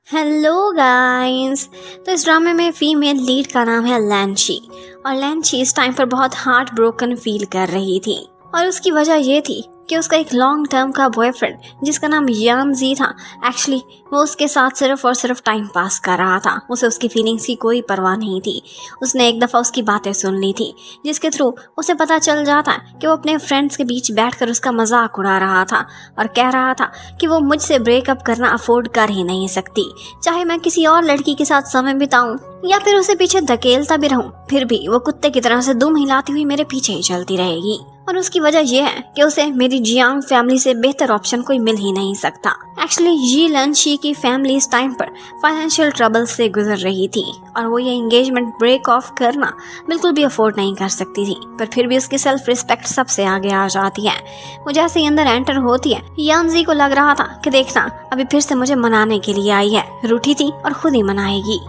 Hello guys. तो इस ड्रामे में फीमेल लीड का नाम है लैंची और लैंची इस टाइम पर बहुत हार्ट ब्रोकन फील कर रही थी और उसकी वजह ये थी कि उसका एक लॉन्ग टर्म का बॉयफ्रेंड जिसका नाम यांजी था, एक्चुअली वो उसके साथ सिर्फ और सिर्फ टाइम पास कर रहा था। उसे उसकी फीलिंग्स की कोई परवाह नहीं थी। उसने एक दफ़ा उसकी बातें सुन ली थी जिसके थ्रू उसे पता चल जाता कि वो अपने फ्रेंड्स के बीच बैठकर उसका मजाक उड़ा रहा था और कह रहा था कि वो मुझसे ब्रेकअप करना अफोर्ड कर ही नहीं सकती, चाहे मैं किसी और लड़की के साथ समय बिताऊं या फिर उसे पीछे धकेलता भी रहूं, फिर भी वो कुत्ते की तरह से दुम हिलाती हुई मेरे पीछे ही चलती रहेगी। और उसकी वजह यह है कि उसे मेरी जियांग फैमिली से बेहतर ऑप्शन कोई मिल ही नहीं सकता। एक्चुअली ये लैंची की फैमिली इस टाइम पर फाइनेंशियल ट्रबल से गुजर रही थी और वो ये एंगेजमेंट ब्रेक ऑफ करना बिल्कुल भी अफोर्ड नहीं कर सकती थी, पर फिर भी उसकी सेल्फ रिस्पेक्ट सबसे आगे आ जाती है। वो जैसे ही अंदर एंटर होती है, यांजी को लग रहा था कि देखना अभी फिर से मुझे मनाने के लिए आई है, रूठी थी और खुद ही मनाएगी।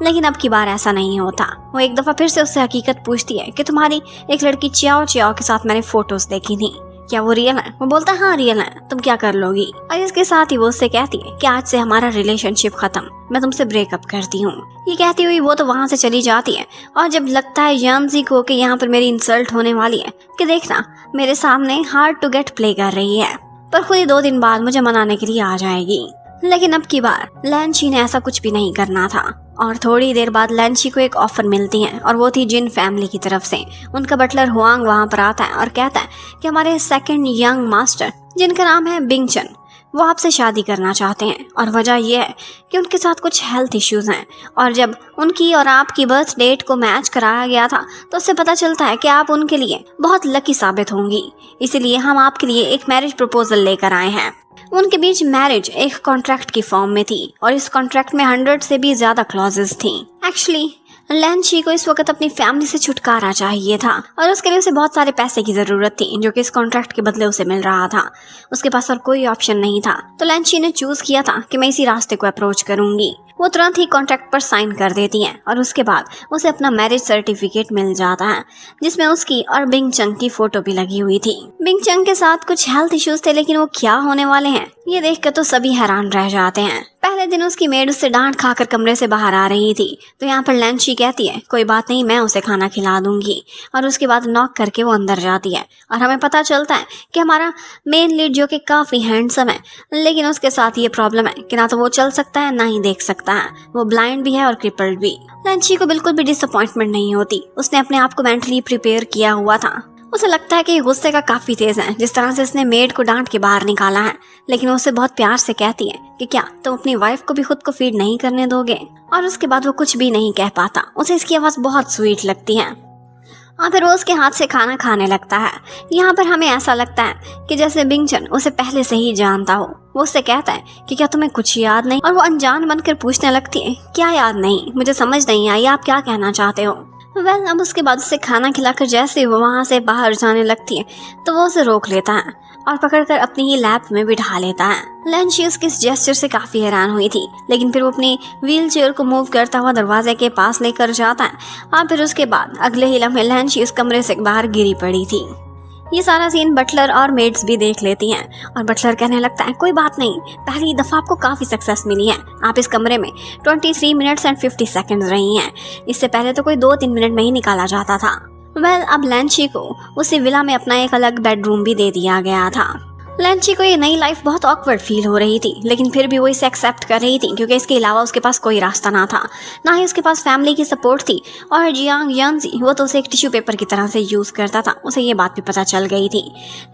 लेकिन अब की बार ऐसा नहीं होता। वो एक दफा फिर से उससे हकीकत पूछती है कि तुम्हारी एक लड़की चियाओ चियाओ के साथ मैंने फोटोज देखी थी, क्या वो रियल है? वो बोलता है हाँ रियल है, तुम क्या कर लोगी? और इसके साथ ही वो उससे कहती है कि आज से हमारा रिलेशनशिप खत्म, मैं तुमसे ब्रेकअप करती हूँ। ये कहती हुई वो तो वहाँ से चली जाती है और जब लगता है यांजी को कि यहाँ पर मेरी इंसल्ट होने वाली है कि देखना मेरे सामने हार्ड टू गेट प्ले कर रही है, पर खुद ही 2 दिन बाद मुझे मनाने के लिए आ जाएगी। लेकिन अब की बार लैंची ने ऐसा कुछ भी नहीं करना था और थोड़ी देर बाद लैंची को एक ऑफर मिलती है और वो थी जिन फैमिली की तरफ से। उनका बटलर हुआंग वहां पर आता है और कहता है कि हमारे सेकंड यंग मास्टर जिनका नाम है बिंगचन, वो आपसे शादी करना चाहते हैं और वजह यह है कि उनके साथ कुछ हेल्थ इश्यूज हैं और जब उनकी और आपकी बर्थ डेट को मैच कराया गया था तो उससे पता चलता है कि आप उनके लिए बहुत लकी साबित होंगी, इसीलिए हम आपके लिए एक मैरिज प्रपोजल लेकर आए हैं। उनके बीच मैरिज एक कॉन्ट्रैक्ट की फॉर्म में थी और इस कॉन्ट्रैक्ट में 100 से भी ज्यादा क्लॉजेस थी। एक्चुअली लैंची को इस वक्त अपनी फैमिली से छुटकारा चाहिए था और उसके लिए उसे बहुत सारे पैसे की जरूरत थी जो कि इस कॉन्ट्रैक्ट के बदले उसे मिल रहा था। उसके पास और कोई ऑप्शन नहीं था, तो लैंची ने चूज किया था कि मैं इसी रास्ते को अप्रोच करूंगी। वो तुरंत ही कॉन्ट्रैक्ट पर साइन कर देती हैं और उसके बाद उसे अपना मैरिज सर्टिफिकेट मिल जाता है जिसमें उसकी और बिंग चंग की फोटो भी लगी हुई थी। बिंग चंग के साथ कुछ हेल्थ इश्यूज थे, लेकिन वो क्या होने वाले हैं ये देखकर तो सभी हैरान रह जाते हैं। पहले दिन उसकी मेड उससे डांट खाकर कमरे से बाहर आ रही थी, तो यहाँ पर लैंची कहती है कोई बात नहीं, मैं उसे खाना खिला दूंगी, और उसके बाद नॉक करके वो अंदर जाती है और हमें पता चलता है कि हमारा मेन लीड जो कि काफी हैंडसम है, लेकिन उसके साथ ये प्रॉब्लम है कि ना तो वो चल सकता है ना ही देख सकता है, वो ब्लाइंड भी है और क्रिपल्ड भी। लैंची को बिल्कुल भी डिसअपॉइंटमेंट नहीं होती, उसने अपने आप को मेंटली प्रिपेयर किया हुआ था। उसे लगता है कि गुस्से का काफी तेज है जिस तरह से इसने मेड को डांट के बाहर निकाला है, लेकिन वो उसे बहुत प्यार से कहती है कि क्या तुम अपनी वाइफ को भी खुद को फीड नहीं करने दोगे, और उसके बाद वो कुछ भी नहीं कह पाता। उसे इसकी आवाज बहुत स्वीट लगती है और फिर वो उसके हाथ से खाना खाने लगता है। यहाँ पर हमें ऐसा लगता है कि जैसे बिंगचन उसे पहले से ही जानता हो। वो उससे कहता है कि क्या तुम्हें कुछ याद नहीं, और वो अनजान बनकर पूछने लगती है क्या याद नहीं, मुझे समझ नहीं आई आप क्या कहना चाहते हो। अब उसके बाद उसे खाना खिलाकर जैसे वो वहाँ से बाहर जाने लगती है तो वो उसे रोक लेता है और पकड़कर अपनी ही लैप में बिठा लेता है। लैंची उसके इस जेस्चर से काफी हैरान हुई थी, लेकिन फिर वो अपनी व्हील चेयर को मूव करता हुआ दरवाजे के पास लेकर जाता है और फिर उसके बाद अगले ही लम्हे लैंची उस कमरे से बाहर गिरी पड़ी थी। ये सारा सीन बटलर और मेड्स भी देख लेती हैं और बटलर कहने लगता है कोई बात नहीं, पहली दफा आपको काफी सक्सेस मिली है, आप इस कमरे में 23 मिनट्स एंड 50 सेकंड्स रही हैं, इससे पहले तो कोई 2-3 मिनट में ही निकाला जाता था। अब लैंची को उसी विला में अपना एक अलग बेडरूम भी दे दिया गया था। लैंची को ये नई लाइफ बहुत ऑकवर्ड फील हो रही थी, लेकिन फिर भी वो इसे एक्सेप्ट कर रही थी क्योंकि इसके अलावा उसके पास कोई रास्ता ना था, ना ही उसके पास फैमिली की सपोर्ट थी। और जियांग यांजी वो तो उसे एक टिश्यू पेपर की तरह से यूज़ करता था, उसे ये बात भी पता चल गई थी।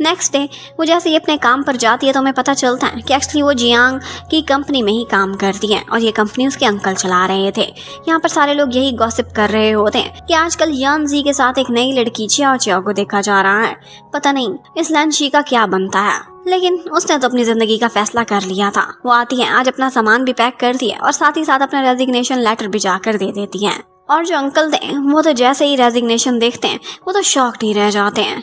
नेक्स्ट डे वो जैसे ही अपने काम पर जाती है तो हमें पता चलता है कि एक्चुअली वो जियांग की कंपनी में ही काम करती है और ये कंपनी उसके अंकल चला रहे थे। यहाँ पर सारे लोग यही गॉसिप कर रहे होते हैं कि आजकल यांजी के साथ एक नई लड़की चियाओ चियाओ को देखा जा रहा है, पता नहीं इस लैंची का क्या बनता है। लेकिन उसने तो अपनी जिंदगी का फैसला कर लिया था। वो आती है, आज अपना सामान भी पैक करती है और साथ ही साथ अपना रेजिग्नेशन लेटर भी जाकर दे देती है। और जो अंकल थे वो तो जैसे ही रेजिग्नेशन देखते हैं वो तो शॉक्ड ही रह जाते हैं।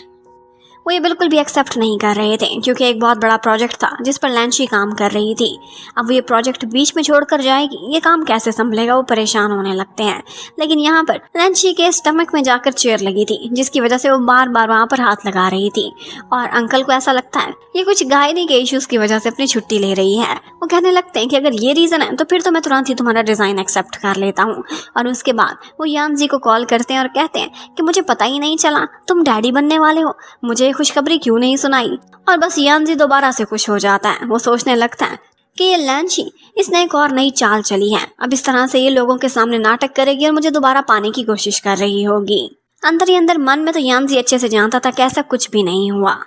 वो ये बिल्कुल भी एक्सेप्ट नहीं कर रहे थे, क्योंकि एक बहुत बड़ा प्रोजेक्ट था जिस पर लैंची काम कर रही थी। अब वो ये प्रोजेक्ट बीच में छोड़कर जाएगी, ये काम कैसे संभलेगा, वो परेशान होने लगते हैं। लेकिन यहाँ पर लैंची के स्टमक में जाकर चेयर लगी थी, जिसकी वजह से वो बार बार वहाँ पर हाथ लगा रही थी। और अंकल को ऐसा लगता है ये कुछ गायनी के इश्यूज की वजह से अपनी छुट्टी ले रही है। वो कहने लगते हैं कि अगर ये रीज़न है तो फिर तो मैं तुरंत ही तुम्हारा डिज़ाइन एक्सेप्ट कर लेता हूँ। और उसके बाद वो यानजी को कॉल करते हैं और कहते हैं कि मुझे पता ही नहीं चला तुम डैडी बनने वाले हो, मुझे खुशखबरी क्यों नहीं सुनाई। और बस यानजी दोबारा से खुश हो जाता है। वो सोचने लगता है कि ये लैंची, इसने एक और नई चाल चली है। अब इस तरह से ये लोगों के सामने नाटक करेगी और मुझे दोबारा पाने की कोशिश कर रही होगी। अंदर ही अंदर मन में तो यानजी अच्छे से जानता था कि ऐसा कुछ भी नहीं हुआ।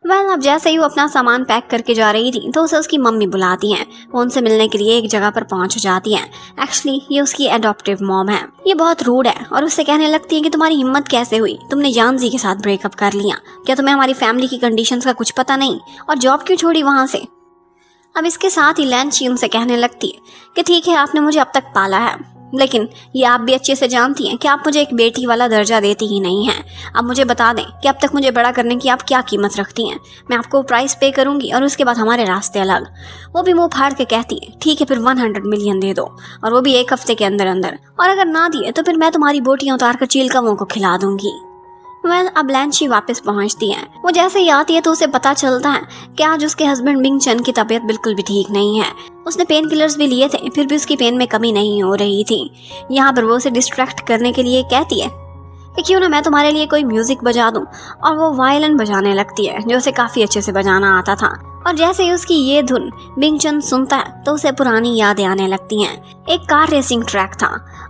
अब जैसे ही वो अपना सामान पैक करके जा रही थी तो उसे उसकी मम्मी बुलाती हैं। वो उनसे मिलने के लिए एक जगह पर पहुंच जाती हैं। एक्चुअली ये उसकी एडॉप्टिव मॉम है। ये बहुत रूड है और उससे कहने लगती है कि तुम्हारी हिम्मत कैसे हुई, तुमने यानजी के साथ ब्रेकअप कर लिया, क्या तुम्हें हमारी फैमिली की कंडीशंस का कुछ पता नहीं, और जॉब क्यों छोड़ी वहाँ से। अब इसके साथ ही लैंची उनसे कहने लगती है कि ठीक है, आपने मुझे अब तक पाला है, लेकिन ये आप भी अच्छे से जानती हैं कि आप मुझे एक बेटी वाला दर्जा देती ही नहीं हैं। अब मुझे बता दें कि अब तक मुझे बड़ा करने की आप क्या कीमत रखती हैं। मैं आपको प्राइस पे करूंगी और उसके बाद हमारे रास्ते अलग। वो भी मुंह फाड़ के कहती है ठीक है, फिर 100 मिलियन दे दो, और वो भी एक हफ्ते के अंदर अंदर, और अगर ना दिए तो फिर मैं तुम्हारी बोटियां उतार कर चीलकवों को खिला दूंगी। अब लैंची वापस पहुंचती है। वो जैसे ही आती है तो उसे पता चलता है कि आज उसके हस्बैंड बिंग चन की तबीयत बिल्कुल भी ठीक नहीं है। उसने पेन किलर्स भी लिए थे, फिर भी उसकी पेन में कमी नहीं हो रही थी। यहाँ पर वो उसे डिस्ट्रैक्ट करने के लिए कहती है कि क्यों ना मैं तुम्हारे लिए कोई म्यूजिक बजा दूं, और वो वायलिन बजाने लगती है जो उसे काफी अच्छे से बजाना आता था। और जैसे ही उसकी ये धुन बिंग चन सुनता है तो उसे पुरानी यादें आने लगती हैं। एक कार रेसिंग ट्रैक था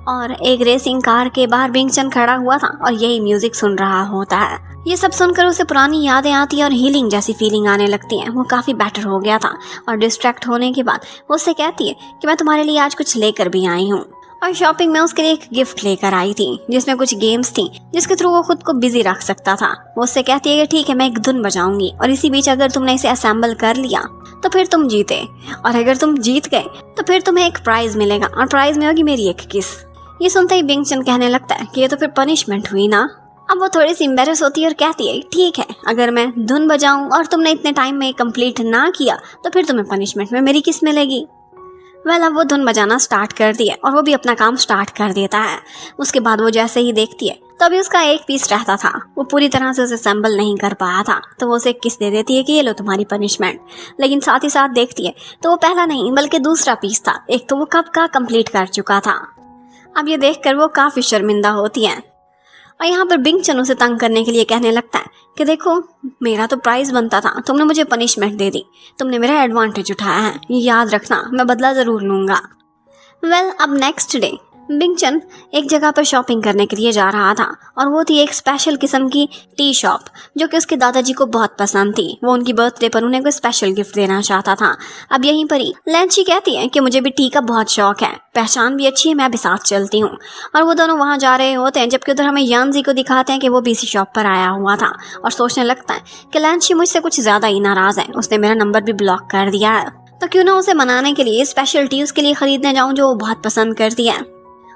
और एक रेसिंग कार के बाहर बिंग चन खड़ा हुआ था और यही म्यूजिक सुन रहा होता है। ये सब सुनकर उसे पुरानी यादें आती है और हीलिंग जैसी फीलिंग आने लगती है। वो काफी बेटर हो गया था और डिस्ट्रैक्ट होने के बाद वो उससे कहती है कि मैं तुम्हारे लिए आज कुछ लेकर भी आई हूँ। और शॉपिंग में उसके लिए एक गिफ्ट लेकर आई थी जिसमें कुछ गेम्स थी जिसके थ्रू वो खुद को बिजी रख सकता था। वो उससे कहती है कि ठीक है, मैं एक धुन बजाऊंगी और इसी बीच अगर तुमने इसे असेंबल कर लिया तो फिर तुम जीते, और अगर तुम जीत गए तो फिर तुम्हें एक प्राइज मिलेगा और प्राइज में होगी मेरी एक किस। ये सुनते ही बिंग चन कहने लगता है कि ये तो फिर पनिशमेंट हुई ना। अब वो थोड़ी सी एम्बेरस होती है और कहती है ठीक है, अगर मैं धुन बजाऊं और तुमने इतने टाइम में कंप्लीट ना किया तो फिर तुम्हें पनिशमेंट में मेरी किस मिलेगी। अब वो धुन बजाना स्टार्ट कर दिया और वो भी अपना काम स्टार्ट कर देता है। उसके बाद वो जैसे ही देखती है तो अभी उसका एक पीस रहता था, वो पूरी तरह से उसे असेंबल नहीं कर पाया था, तो वो उसे एक किस दे देती है कि ये लो तुम्हारी पनिशमेंट। लेकिन साथ ही साथ देखती है तो वो पहला नहीं बल्कि दूसरा पीस था, एक तो वो कब का कंप्लीट कर चुका था। अब ये देखकर वो काफ़ी शर्मिंदा होती है और यहाँ पर बिंग चन उसे तंग करने के लिए कहने लगता है कि देखो, मेरा तो प्राइस बनता था, तुमने मुझे पनिशमेंट दे दी, तुमने मेरा एडवांटेज उठाया है, ये याद रखना, मैं बदला ज़रूर लूँगा। अब नेक्स्ट डे बिंग चन एक जगह पर शॉपिंग करने के लिए जा रहा था और वो थी एक स्पेशल किस्म की टी शॉप जो कि उसके दादाजी को बहुत पसंद थी। वो उनकी बर्थडे पर उन्हें कोई स्पेशल गिफ्ट देना चाहता था। अब यहीं पर ही लैंची कहती है कि मुझे भी टी का बहुत शौक है, पहचान भी अच्छी है, मैं भी साथ चलती हूँ। और वो दोनों वहाँ जा रहे होते हैं, जबकि उधर हमें यानजी को दिखाते हैं कि वो भी इसी शॉप पर आया हुआ था और सोचने लगता है कि लैंची मुझसे कुछ ज़्यादा ही नाराज़ है, उसने मेरा नंबर भी ब्लॉक कर दिया है, तो क्यों ना उसे मनाने के लिए स्पेशल टी उसके लिए ख़रीदने जाऊँ जो वो बहुत पसंद करती है।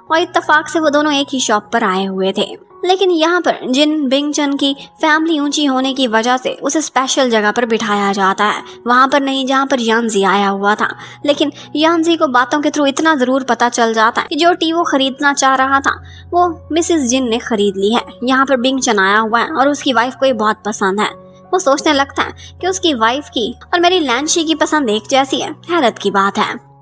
और इत्तेफाक से वो दोनों एक ही शॉप पर आए हुए थे। लेकिन यहाँ पर जिन बिंग चन की फैमिली ऊंची होने की वजह से उसे स्पेशल जगह पर बिठाया जाता है, वहाँ पर नहीं जहाँ पर यानजी आया हुआ था। लेकिन यानजी को बातों के थ्रू इतना ज़रूर पता चल जाता है कि जो टी वो खरीदना चाह रहा था वो मिसेस जिन ने खरीद ली है। यहाँ पर बिंग चन आया हुआ है और उसकी वाइफ को ये बहुत पसंद है। वो सोचने लगता है कि उसकी वाइफ की और मेरी लैंची की पसंद एक जैसी है, हैरत की बात है।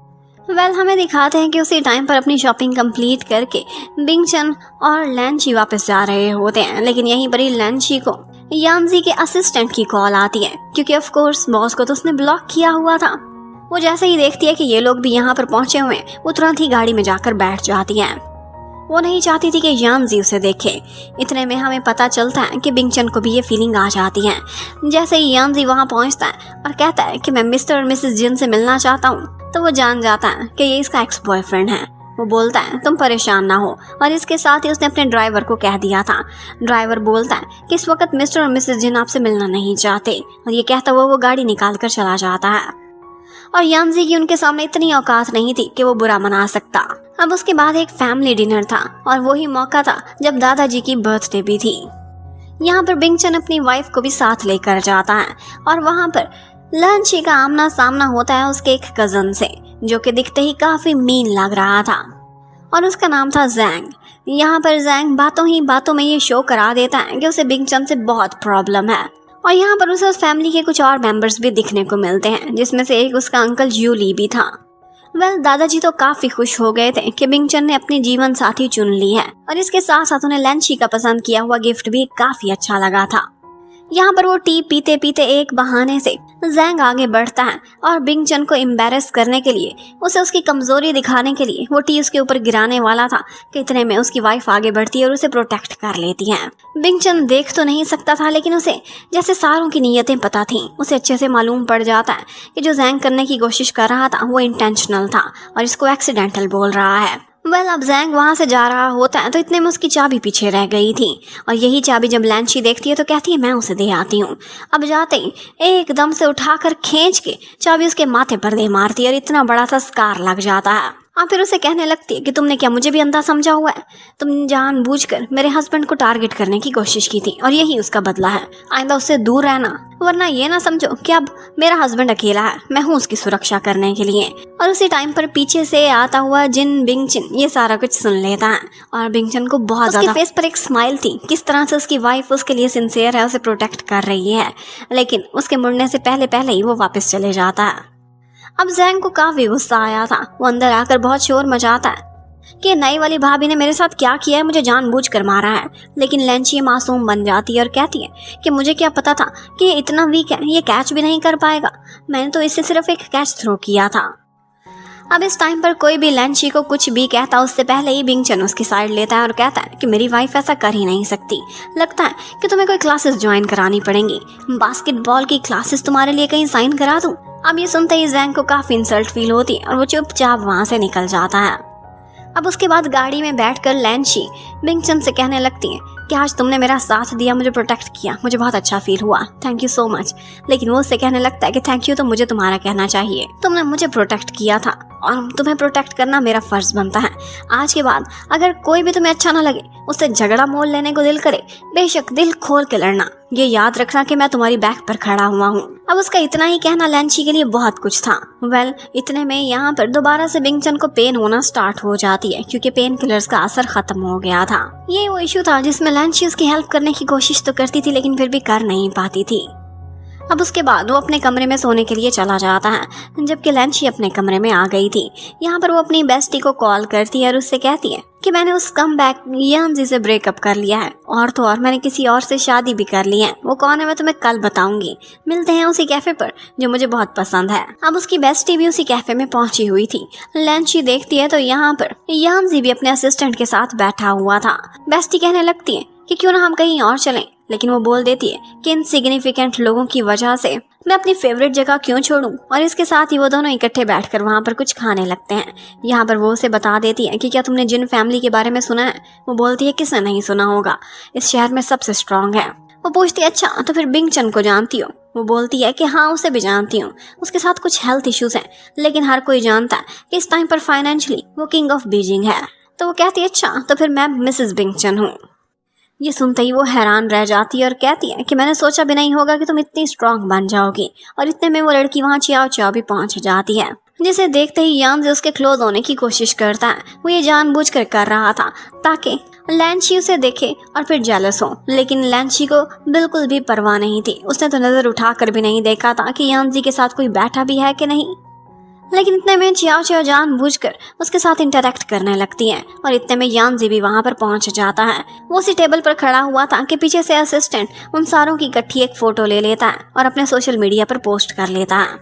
हमें दिखाते हैं कि उसी टाइम पर अपनी शॉपिंग कंप्लीट करके बिंग चन और लैंची वापस जा रहे होते हैं। लेकिन यहीं पर ही लैंची को यानजी के असिस्टेंट की कॉल आती है, क्योंकि ऑफ कोर्स बॉस को तो उसने ब्लॉक किया हुआ था। वो जैसे ही देखती है कि ये लोग भी यहाँ पर पहुंचे हुए हैं, वो तुरंत ही गाड़ी में जाकर बैठ जाती है। वो नहीं चाहती थी कि यानजी उसे देखे। इतने में हमें पता चलता है कि बिंग चन को भी ये फीलिंग आ जाती है। जैसे ही यानजी वहाँ पहुँचता है और कहता है कि मैं मिस्टर और मिसेस जिन से मिलना चाहता हूँ, तो वो जान जाता है कि ये इसका एक्स बॉयफ्रेंड है। वो बोलता है तुम परेशान ना हो, और इसके साथ ही उसने अपने ड्राइवर को कह दिया था। ड्राइवर बोलता है कि इस वक्त मिस्टर और मिसेस जिन आपसे मिलना नहीं चाहते, और ये कहता हुआ वो गाड़ी निकाल कर चला जाता है। और यानजी की उनके सामने इतनी औकात नहीं थी कि वो बुरा मना सकता। अब उसके बाद एक फैमिली डिनर था और वही मौका था जब दादाजी की बर्थडे भी थी। यहाँ पर बिंगचन अपनी वाइफ को भी साथ लेकर जाता है और वहाँ पर लैंची का आमना सामना होता है उसके एक कजन से, जो कि दिखते ही काफी मीन लग रहा था और उसका नाम था जैंग। यहाँ पर जैंग बातों ही बातों में ये शो करा देता है कि उसे बिंगचन से बहुत प्रॉब्लम है और यहाँ पर उसे उस फैमिली के कुछ और मेंबर्स भी दिखने को मिलते हैं, जिसमें से एक उसका अंकल जूली भी था। दादाजी तो काफी खुश हो गए थे कि बिंगचन ने अपनी जीवन साथी चुन ली है और इसके साथ साथ उन्हें लैंची का पसंद किया हुआ गिफ्ट भी काफी अच्छा लगा था। यहाँ पर वो टी पीते पीते एक बहाने से जैंग आगे बढ़ता है और बिंगचन को एम्बैरेस करने के लिए, उसे उसकी कमजोरी दिखाने के लिए वो टी उसके ऊपर गिराने वाला था कि इतने में उसकी वाइफ आगे बढ़ती है और उसे प्रोटेक्ट कर लेती है। बिंगचन देख तो नहीं सकता था, लेकिन उसे जैसे सारों की नीयतें पता थीं, उसे अच्छे से मालूम पड़ जाता है कि जो जैंग करने की कोशिश कर रहा था वो इंटेंशनल था और इसको एक्सीडेंटल बोल रहा है। अब जैंग वहां से जा रहा होता है तो इतने में उसकी चाबी पीछे रह गई थी और यही चाबी जब लैंची देखती है तो कहती है मैं उसे दे आती हूँ। अब जाते ही एकदम से उठाकर खींच के चाबी उसके माथे पर दे मारती है और इतना बड़ा सा स्कार लग जाता है और फिर उसे कहने लगती है कि तुमने क्या मुझे भी अंधा समझा हुआ है, तुमने जानबूझकर मेरे हस्बैंड को टारगेट करने की कोशिश की थी और यही उसका बदला है। आइंदा उससे दूर रहना, वरना ये ना समझो कि अब मेरा हस्बैंड अकेला है, मैं हूँ उसकी सुरक्षा करने के लिए। और उसी टाइम पर पीछे से आता हुआ जिन बिंगचन ये सारा कुछ सुन लेता है और बिंगचन को बहुत ज्यादा फेस पर एक स्माइल थी, किस तरह से उसकी वाइफ उसके लिए सिंसियर है, उसे प्रोटेक्ट कर रही है, लेकिन उसके मुड़ने से पहले ही वो वापस चले जाता है। अब जैंग को काफी गुस्सा आया था, वो अंदर आकर बहुत शोर मचाता है कि नई वाली भाभी ने मेरे साथ क्या किया है, मुझे जानबूझकर मारा है। लेकिन लैंची मासूम बन जाती है और कहती है कि मुझे क्या पता था कि ये इतना वीक है, ये कैच भी नहीं कर पाएगा, मैंने तो इसे सिर्फ एक कैच थ्रो किया था। अब इस टाइम पर कोई भी लैंची को कुछ भी कहता उससे पहले ही बिंगचन उसकी साइड लेता है और कहता है कि मेरी वाइफ ऐसा कर ही नहीं सकती, लगता है कि तुम्हें कोई क्लासेस ज्वाइन करानी पड़ेंगी, बास्केटबॉल की क्लासेस तुम्हारे लिए कहीं साइन करा दूं। अब ये सुनते ही जैंग को काफी इंसल्ट फील होती है और वो चुपचाप वहां से निकल जाता है। अब उसके बाद गाड़ी में बैठकर लैंची बिंगचन से कहने लगती है कि आज तुमने मेरा साथ दिया, मुझे प्रोटेक्ट किया, मुझे बहुत अच्छा फील हुआ, थैंक यू सो मच। लेकिन वो उससे कहने लगता है कि थैंक यू तो मुझे तुम्हारा कहना चाहिए, तुमने मुझे प्रोटेक्ट किया था और तुम्हें प्रोटेक्ट करना मेरा फर्ज बनता है। आज के बाद अगर कोई भी तुम्हें अच्छा ना लगे, उससे झगड़ा मोल लेने को दिल करे, बेशक दिल खोल के लड़ना, ये याद रखना कि मैं तुम्हारी बैक पर खड़ा हुआ हूँ। अब उसका इतना ही कहना लैंची के लिए बहुत कुछ था। इतने में यहाँ पर दोबारा से बिंगचन को पेन होना स्टार्ट हो जाती है, क्योंकि पेन किलर्स का असर खत्म हो गया था। ये वो इशू था जिसमें लैंची उसकी हेल्प करने की कोशिश तो करती थी, लेकिन फिर भी कर नहीं पाती थी। अब उसके बाद वो अपने कमरे में सोने के लिए चला जाता है, जबकि लैंची अपने कमरे में आ गई थी। यहाँ पर वो अपनी बेस्टी को कॉल करती है और उससे कहती है कि मैंने उस कम बैक यांजी से ब्रेकअप कर लिया है और तो और मैंने किसी और से शादी भी कर ली है। वो कौन है मैं तुम्हें कल बताऊंगी। मिलते हैं उसी कैफे पर जो मुझे बहुत पसंद है। अब उसकी बेस्टी भी उसी कैफे में पहुंची हुई थी। लैंची देखती है तो यहाँ पर यांजी भी अपने असिस्टेंट के साथ बैठा हुआ था। बेस्टी कहने लगती है कि क्यों ना हम कहीं और चलें, लेकिन वो बोल देती है कि इनसिग्निफिकेंट लोगों की वजह से मैं अपनी फेवरेट जगह क्यों छोड़ूं। और इसके साथ ही वो दोनों इकट्ठे बैठकर वहाँ पर कुछ खाने लगते हैं। यहाँ पर वो उसे बता देती है कि क्या तुमने जिन फैमिली के बारे में सुना है। वो बोलती है किसने नहीं सुना होगा, इस शहर में सबसे स्ट्रांग है। वो पूछती है अच्छा तो फिर बिंगचन को जानती हो। वो बोलती है कि हाँ उसे भी जानती हूँ, उसके साथ कुछ हेल्थ इश्यूज हैं, लेकिन हर कोई जानता है कि इस टाइम पर फाइनेंशियली वो किंग ऑफ बीजिंग है। तो वो कहती है अच्छा तो फिर मैं मिसेस बिंगचन हूँ। ये सुनते ही वो हैरान रह जाती है और कहती है कि मैंने सोचा भी नहीं होगा कि तुम इतनी स्ट्रांग बन जाओगी। और इतने में वो लड़की वहाँ चियाओ चियाओ भी पहुँच जाती है, जिसे देखते ही यांजी उसके क्लोज होने की कोशिश करता है। वो ये जानबूझकर कर रहा था ताकि लैंची उसे देखे और फिर जेलस हो, लेकिन लैंची को बिल्कुल भी परवाह नहीं थी। उसने तो नजर उठाकर भी नहीं देखा था कि यांजी के साथ कोई बैठा भी है कि नहीं। लेकिन इतने में चियाओ चियाओ जानबूझकर उसके साथ इंटरेक्ट करने लगती है और इतने में यांजी भी वहां पर पहुंच जाता है। वो उसी टेबल पर खड़ा हुआ था कि पीछे से असिस्टेंट उन सारों की इकट्ठी एक फोटो ले लेता है और अपने सोशल मीडिया पर पोस्ट कर लेता है।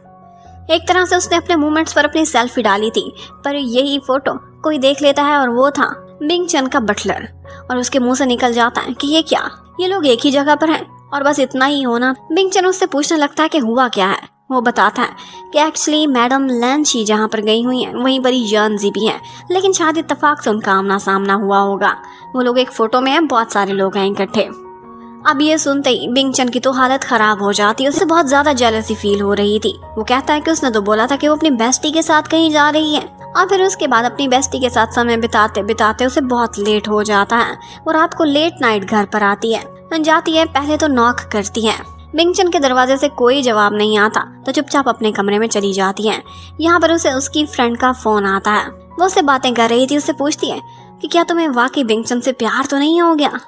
एक तरह से उसने अपने मूवमेंट्स पर अपनी सेल्फी डाली थी, पर यही फोटो कोई देख लेता है और वो था बिंगचन का बटलर। और उसके मुंह से निकल जाता है कि ये क्या, ये लोग एक ही जगह पर हैं। और बस इतना ही होना, बिंगचन उससे पूछने लगता है कि हुआ क्या है। वो बताता है कि एक्चुअली मैडम लैंची जहाँ पर गई हुई हैं वहीं पर यांजी भी हैं, लेकिन शायद इत्तेफाक से उनका आमना सामना हुआ होगा। वो लोग एक फोटो में हैं, बहुत सारे लोग हैं इकट्ठे। अब ये सुनते ही बिंगचन की तो हालत खराब हो जाती है, उसे बहुत ज्यादा जेलसी फील हो रही थी। वो कहता है कि उसने तो बोला था कि वो अपनी बेस्टी के साथ कहीं जा रही है। और फिर उसके बाद अपनी बेस्टी के साथ समय बिताते बिताते उसे बहुत लेट हो जाता है। वो रात को लेट नाइट घर पर आती है। जाती है, पहले तो नॉक करती है। बिंगचन के दरवाजे से कोई जवाब नहीं आता तो चुपचाप अपने कमरे में चली जाती है। यहाँ पर उसे उसकी फ्रेंड का फोन आता है। वो उससे बातें कर रही थी, उससे पूछती है कि क्या तुम्हें वाकई बिंगचन से प्यार तो नहीं हो गया।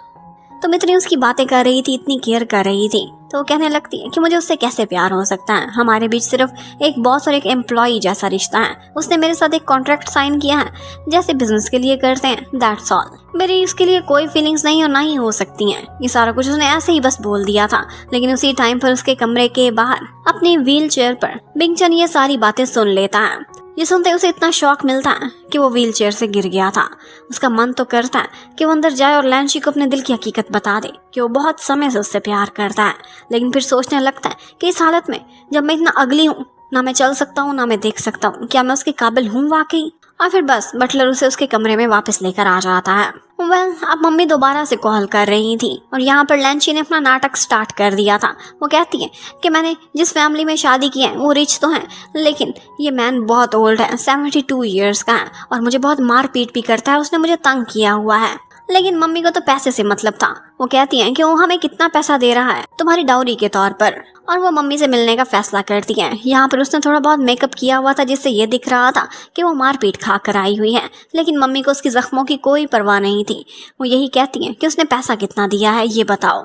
तुम इतनी उसकी बातें कर रही थी, इतनी केयर कर रही थी। तो वो कहने लगती है कि मुझे उससे कैसे प्यार हो सकता है, हमारे बीच सिर्फ एक बॉस और एक एम्प्लॉय जैसा रिश्ता है। उसने मेरे साथ एक कॉन्ट्रैक्ट साइन किया है जैसे बिजनेस के लिए करते हैं, दैट्स ऑल। मेरी उसके लिए कोई फीलिंग्स नहीं और ना ही हो सकती हैं। ये सारा कुछ उसने ऐसे ही बस बोल दिया था। लेकिन उसी टाइम पर उसके कमरे के बाहर अपनी व्हील चेयर पर बिंगचन ये सारी बातें सुन लेता है। ये सुनते ही उसे इतना शॉक मिलता है कि वो व्हील चेयर से गिर गया था। उसका मन तो करता है कि वो अंदर जाए और लैंची को अपने दिल की हकीकत बता दे कि वो बहुत समय से उससे प्यार करता है। लेकिन फिर सोचने लगता है कि इस हालत में जब मैं इतना अगली हूँ, ना मैं चल सकता हूँ ना मैं देख सकता हूँ, क्या मैं उसके काबिल हूँ वाकई। और फिर बस बटलर उसे उसके कमरे में वापस लेकर आ जाता है। अब मम्मी दोबारा से कॉल कर रही थी और यहाँ पर लैंची ने अपना नाटक स्टार्ट कर दिया था। वो कहती है कि मैंने जिस फैमिली में शादी की है वो रिच तो है, लेकिन ये मैन बहुत ओल्ड है, 72 ईयर्स का है और मुझे बहुत मार पीट भी करता है, उसने मुझे तंग किया हुआ है। लेकिन मम्मी को तो पैसे से मतलब था। वो कहती हैं कि वो हमें कितना पैसा दे रहा है तुम्हारी डाउरी के तौर पर, और वो मम्मी से मिलने का फैसला करती है। यहाँ पर उसने थोड़ा बहुत मेकअप किया हुआ था जिससे ये दिख रहा था कि वो मारपीट खा कर आई हुई है, लेकिन मम्मी को उसकी जख्मों की कोई परवाह नहीं थी। वो यही कहती हैं कि उसने पैसा कितना दिया है ये बताओ।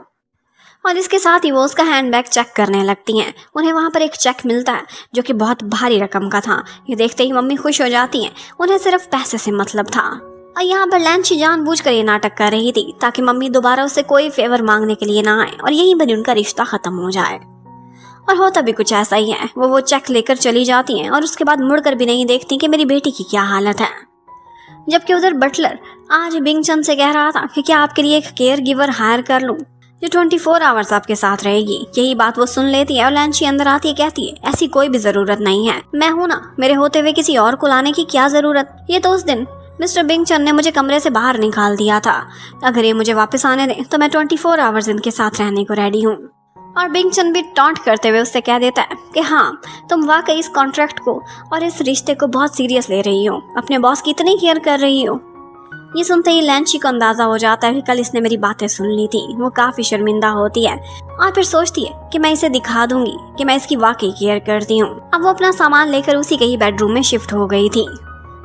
और इसके साथ ही वो उसका हैंडबैग चेक करने लगती हैं। उन्हें वहाँ पर एक चेक मिलता है जो कि बहुत भारी रकम का था। ये देखते ही मम्मी खुश हो जाती हैं, उन्हें सिर्फ पैसे से मतलब था। और यहाँ पर लैंची जानबूझकर ये नाटक कर रही थी ताकि मम्मी दोबारा उससे कोई फेवर मांगने के लिए ना आए और यहीं पर उनका रिश्ता खत्म हो जाए। और होता भी कुछ ऐसा ही है। वो चेक लेकर चली जाती हैं और उसके बाद मुड़कर भी नहीं देखती कि मेरी बेटी की क्या हालत है। जबकि उधर बटलर आज बिंगचन से कह रहा था कि क्या आपके लिए एक केयर गिवर हायर कर लूं जो 24 आवर्स आपके साथ रहेगी। यही बात वो सुन लेती है और लैंची अंदर आती है, कहती है ऐसी कोई भी जरूरत नहीं है, मैं हूं ना, मेरे होते हुए किसी और को लाने की क्या जरूरत। ये तो उस दिन मिस्टर बिंगचन ने मुझे कमरे से बाहर निकाल दिया था। अगर ये मुझे वापस आने दें तो मैं 24 आवर्स इनके साथ रहने को रेडी हूँ। और बिंगचन भी टॉन्ट करते हुए उससे कह देता है कि हाँ, तुम वाकई इस कॉन्ट्रैक्ट को और इस रिश्ते को बहुत सीरियस ले रही हो, अपने बॉस की इतनी केयर कर रही हो। ये सुनते ही लैंची को अंदाजा हो जाता है कि कल इसने मेरी बातें सुन ली थी। वो काफी शर्मिंदा होती है और फिर सोचती है कि मैं इसे दिखा दूंगी कि मैं इसकी वाकई केयर करती हूँ। अब वो अपना सामान लेकर उसी के ही बेडरूम में शिफ्ट हो गई थी।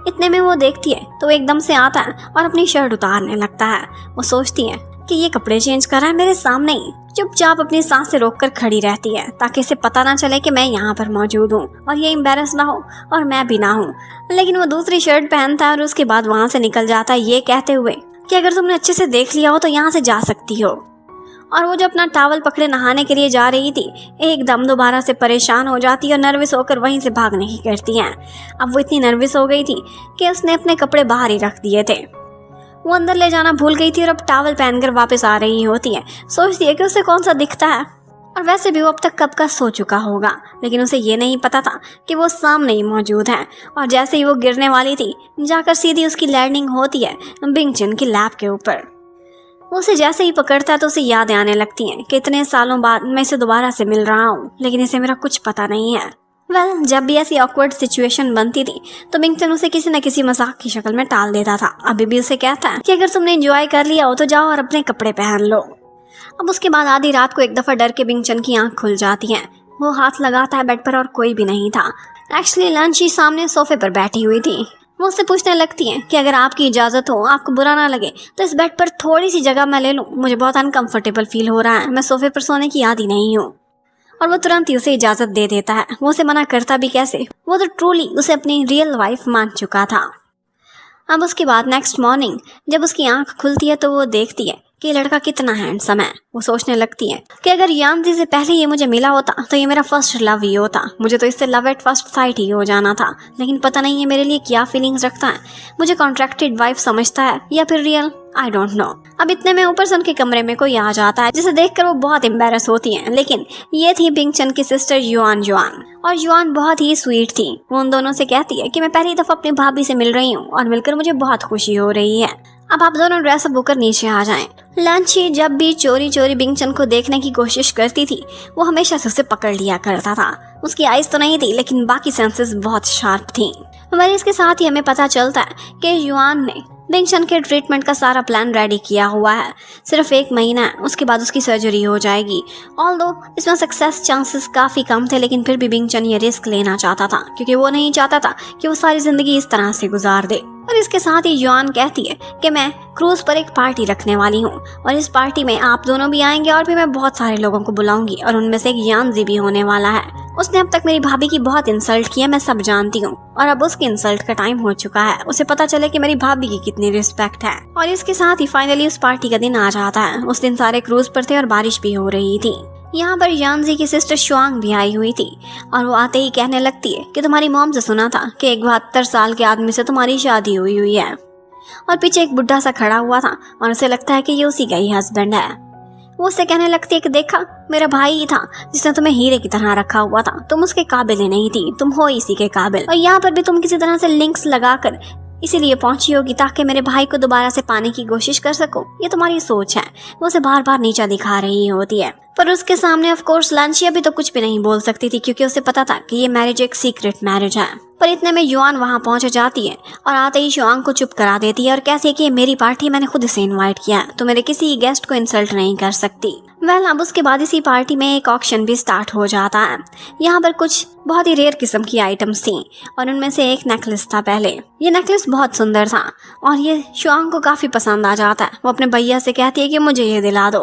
इतने में वो देखती है तो एकदम से आता है और अपनी शर्ट उतारने लगता है। वो सोचती है कि ये कपड़े चेंज कर रहा है मेरे सामने ही। चुपचाप अपनी सांसें रोककर खड़ी रहती है ताकि इसे पता ना चले कि मैं यहाँ पर मौजूद हूँ और ये एम्बैरस ना हो और मैं भी ना हूँ। लेकिन वो दूसरी शर्ट पहनता है और उसके बाद वहाँ से निकल जाता है, ये कहते हुए कि अगर तुमने अच्छे से देख लिया हो तो यहाँ से जा सकती हो। और वो जो अपना टॉवल पकड़े नहाने के लिए जा रही थी, एकदम दोबारा से परेशान हो जाती है और नर्वस होकर वहीं से भागने की करती है। अब वो इतनी नर्वस हो गई थी कि उसने अपने कपड़े बाहर ही रख दिए थे। वो अंदर ले जाना भूल गई थी और अब टॉवल पहनकर वापस आ रही होती है। सोचती है कि उसे कौन सा दिखता है, और वैसे भी वो अब तक कब का सो चुका होगा, लेकिन उसे ये नहीं पता था कि वो सामने ही मौजूद है। और जैसे ही वो गिरने वाली थी, जाकर सीधी उसकी लैंडिंग होती है बिंगचन की लैप के ऊपर। वो उसे जैसे ही पकड़ता है तो उसे यादें आने लगती हैं कि इतने सालों बाद मैं इसे दोबारा से मिल रहा हूँ, लेकिन इसे मेरा कुछ पता नहीं है। जब भी ऐसी ऑकवर्ड सिचुएशन बनती थी तो बिंगचन उसे किसी न किसी मजाक की शक्ल में टाल देता था। अभी भी उसे कहता है कि अगर तुमने एंजॉय कर लिया हो तो जाओ और अपने कपड़े पहन लो। अब उसके बाद आधी रात को एक दफा डर के बिंगचन की आंख खुल जाती है। वो हाथ लगाता है बेड पर और कोई भी नहीं था। एक्चुअली लंची सामने सोफे पर बैठी हुई थी। वो उससे पूछने लगती है कि अगर आपकी इजाज़त हो, आपको बुरा ना लगे तो इस बेड पर थोड़ी सी जगह मैं ले लूँ, मुझे बहुत अनकंफर्टेबल फील हो रहा है, मैं सोफे पर सोने की आदी नहीं हूँ। और वो तुरंत ही उसे इजाज़त दे देता है। वो उसे मना करता भी कैसे, वो तो ट्रूली उसे अपनी रियल वाइफ मान चुका था। अब उसके बाद नेक्स्ट मॉर्निंग जब उसकी आंख खुलती है तो वो देखती है कि ये लड़का कितना हैंडसम है। वो सोचने लगती है कि अगर यांजी से पहले ये मुझे मिला होता तो ये मेरा फर्स्ट लव ही होता, मुझे तो इससे लव एट फर्स्ट साइट ही हो जाना था। लेकिन पता नहीं ये मेरे लिए क्या फीलिंग्स रखता है, मुझे कॉन्ट्रैक्टेड वाइफ समझता है या फिर रियल, आई डोंट नो। अब इतने में ऊपर से उनके कमरे में कोई आ जाता है जिसे देखकर वो बहुत एम्बैरस होती हैं। लेकिन ये थी बिंगचन की सिस्टर युआन। और युआन बहुत ही स्वीट थी। वो उन दोनों से कहती है कि मैं पहली दफा अपनी भाभी से मिल रही हूँ और मिलकर मुझे बहुत खुशी हो रही है। अब आप दोनों ड्रेस अप होकर नीचे आ जाएं। लंची जब भी चोरी चोरी बिंगचन को देखने की कोशिश करती थी वो हमेशा से उसे पकड़ लिया करता था। उसकी आइज तो नहीं थी लेकिन बाकी सेंसेस बहुत शार्प थी। वही इसके साथ ही हमें पता चलता है कि युआन ने बिंगचन के ट्रीटमेंट का सारा प्लान रेडी किया हुआ है, सिर्फ 1 महीना है, उसके बाद उसकी सर्जरी हो जाएगी। ऑल्दो इसमें सक्सेस चांसेस काफ़ी कम थे, लेकिन फिर भी बिंगचन ये रिस्क लेना चाहता था, क्योंकि वो नहीं चाहता था कि वो सारी ज़िंदगी इस तरह से गुजार दे। और इसके साथ ही युआन कहती है कि मैं क्रूज पर एक पार्टी रखने वाली हूँ और इस पार्टी में आप दोनों भी आएंगे और भी मैं बहुत सारे लोगों को बुलाऊंगी और उनमें से एक यानजी भी होने वाला है। उसने अब तक मेरी भाभी की बहुत इंसल्ट की है, मैं सब जानती हूँ, और अब उसकी इंसल्ट का टाइम हो चुका है। उसे पता चले कि मेरी भाभी की कितनी रिस्पेक्ट है। और इसके साथ ही फाइनली उस पार्टी का दिन आ जाता है। उस दिन सारे क्रूज पर थे और बारिश भी हो रही थी। यहाँ पर यानजी की सिस्टर शुआंग भी आई हुई थी और वो आते ही कहने लगती है कि तुम्हारी मॉम से सुना था कि एक 72 साल के आदमी से तुम्हारी शादी हुई है। और पीछे एक बुढ़ा सा खड़ा हुआ था और उसे लगता है कि ये उसी का ही हस्बैंड है। वो उससे कहने लगती है कि देखा, मेरा भाई ही था जिसने तुम्हें हीरे की तरह रखा हुआ था, तुम उसके काबिल ही नहीं थी, तुम हो इसी के काबिल। और यहाँ पर भी तुम किसी तरह से लिंक्स लगाकर इसीलिए पहुंची होगी ताकि मेरे भाई को दोबारा से पाने की कोशिश कर सको। ये तुम्हारी सोच है। वो उसे बार बार नीचा दिखा रही होती है, पर उसके सामने ऑफ कोर्स लांची अभी तो कुछ भी नहीं बोल सकती थी, क्योंकि उसे पता था कि ये मैरिज एक सीक्रेट मैरिज है। पर इतने में युआन वहां पहुंच जाती है और आते ही शुआंग को चुप करा देती है और कहती है कि ये मेरी पार्टी, मैंने खुद इसे इनवाइट किया है, तो मेरे किसी गेस्ट को इंसल्ट नहीं कर सकती। अब उसके बाद इसी पार्टी में एक ऑक्शन भी स्टार्ट हो जाता है। यहाँ पर कुछ बहुत ही रेयर किस्म की आइटम्स थी और उनमें से एक नेकलेस था। पहले ये नेकलेस बहुत सुंदर था और ये शुआंग को काफ़ी पसंद आ जाता है। वो अपने भैया से कहती है कि मुझे ये दिला दो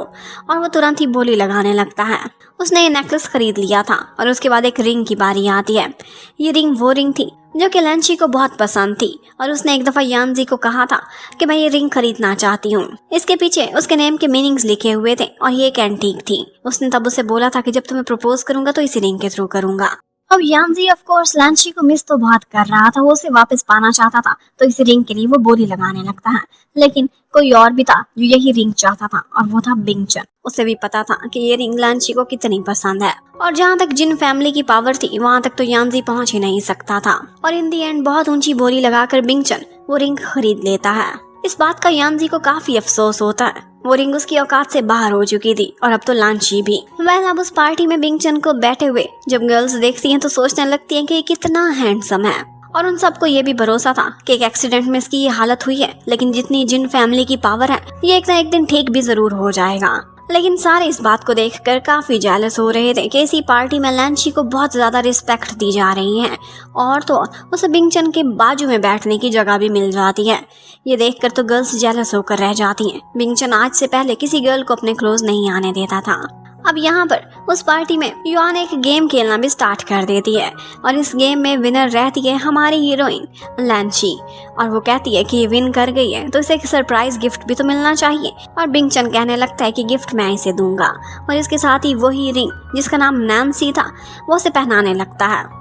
और वो तुरंत ही बोली लगाने लगता है। उसने ये नेकलेस खरीद लिया था और उसके बाद एक रिंग की बारी आती है। ये रिंग वो रिंग थी जो कि लांची को बहुत पसंद थी और उसने एक दफ़ा यानजी को कहा था कि मैं ये रिंग खरीदना चाहती हूँ। इसके पीछे उसके नेम के मीनिंग्स लिखे हुए थे और ये एक एंटीक थी। उसने तब उसे बोला था कि जब तुम्हें प्रपोज करूंगा तो इसी रिंग के थ्रू करूंगा। अब यानजी ऑफ कोर्स लांची को मिस तो बहुत कर रहा था, वो उसे वापस पाना चाहता था, तो इस रिंग के लिए वो बोली लगाने लगता है। लेकिन कोई और भी था जो यही रिंग चाहता था और वो था बिंगचन। उसे भी पता था कि ये रिंग लांची को कितनी पसंद है और जहाँ तक जिन फैमिली की पावर थी वहाँ तक तो यानजी पहुँच ही नहीं सकता था। और इन दी एंड बहुत ऊंची बोली लगाकर बिंगचन वो रिंग खरीद लेता है। इस बात का यानजी को काफी अफसोस होता है। वो रिंग उसकी औकात से बाहर हो चुकी थी और अब तो लांची भी। अब उस पार्टी में बिंगचन को बैठे हुए जब गर्ल्स देखती हैं तो सोचने लगती हैं कि ये कितना हैंडसम है। और उन सबको ये भी भरोसा था कि एक एक्सीडेंट में इसकी ये हालत हुई है, लेकिन जितनी जिन फैमिली की पावर है ये एक ना एक दिन ठीक भी जरूर हो जाएगा। लेकिन सारे इस बात को देखकर काफी जेलस हो रहे थे कि इसी पार्टी में लांची को बहुत ज्यादा रिस्पेक्ट दी जा रही है और तो उसे बिंगचन के बाजू में बैठने की जगह भी मिल जाती है। ये देखकर तो गर्ल्स जेलस होकर रह जाती हैं। बिंगचन आज से पहले किसी गर्ल को अपने क्लोज नहीं आने देता था। अब यहाँ पर उस पार्टी में युआन एक गेम खेलना भी स्टार्ट कर देती है और इस गेम में विनर रहती है हमारी हीरोइन लांची। और वो कहती है कि ये विन कर गई है तो इसे एक सरप्राइज गिफ्ट भी तो मिलना चाहिए। और बिंगचन कहने लगता है कि गिफ्ट मैं इसे दूंगा और इसके साथ ही वही रिंग जिसका नाम नैन्सी था वो उसे पहनाने लगता है।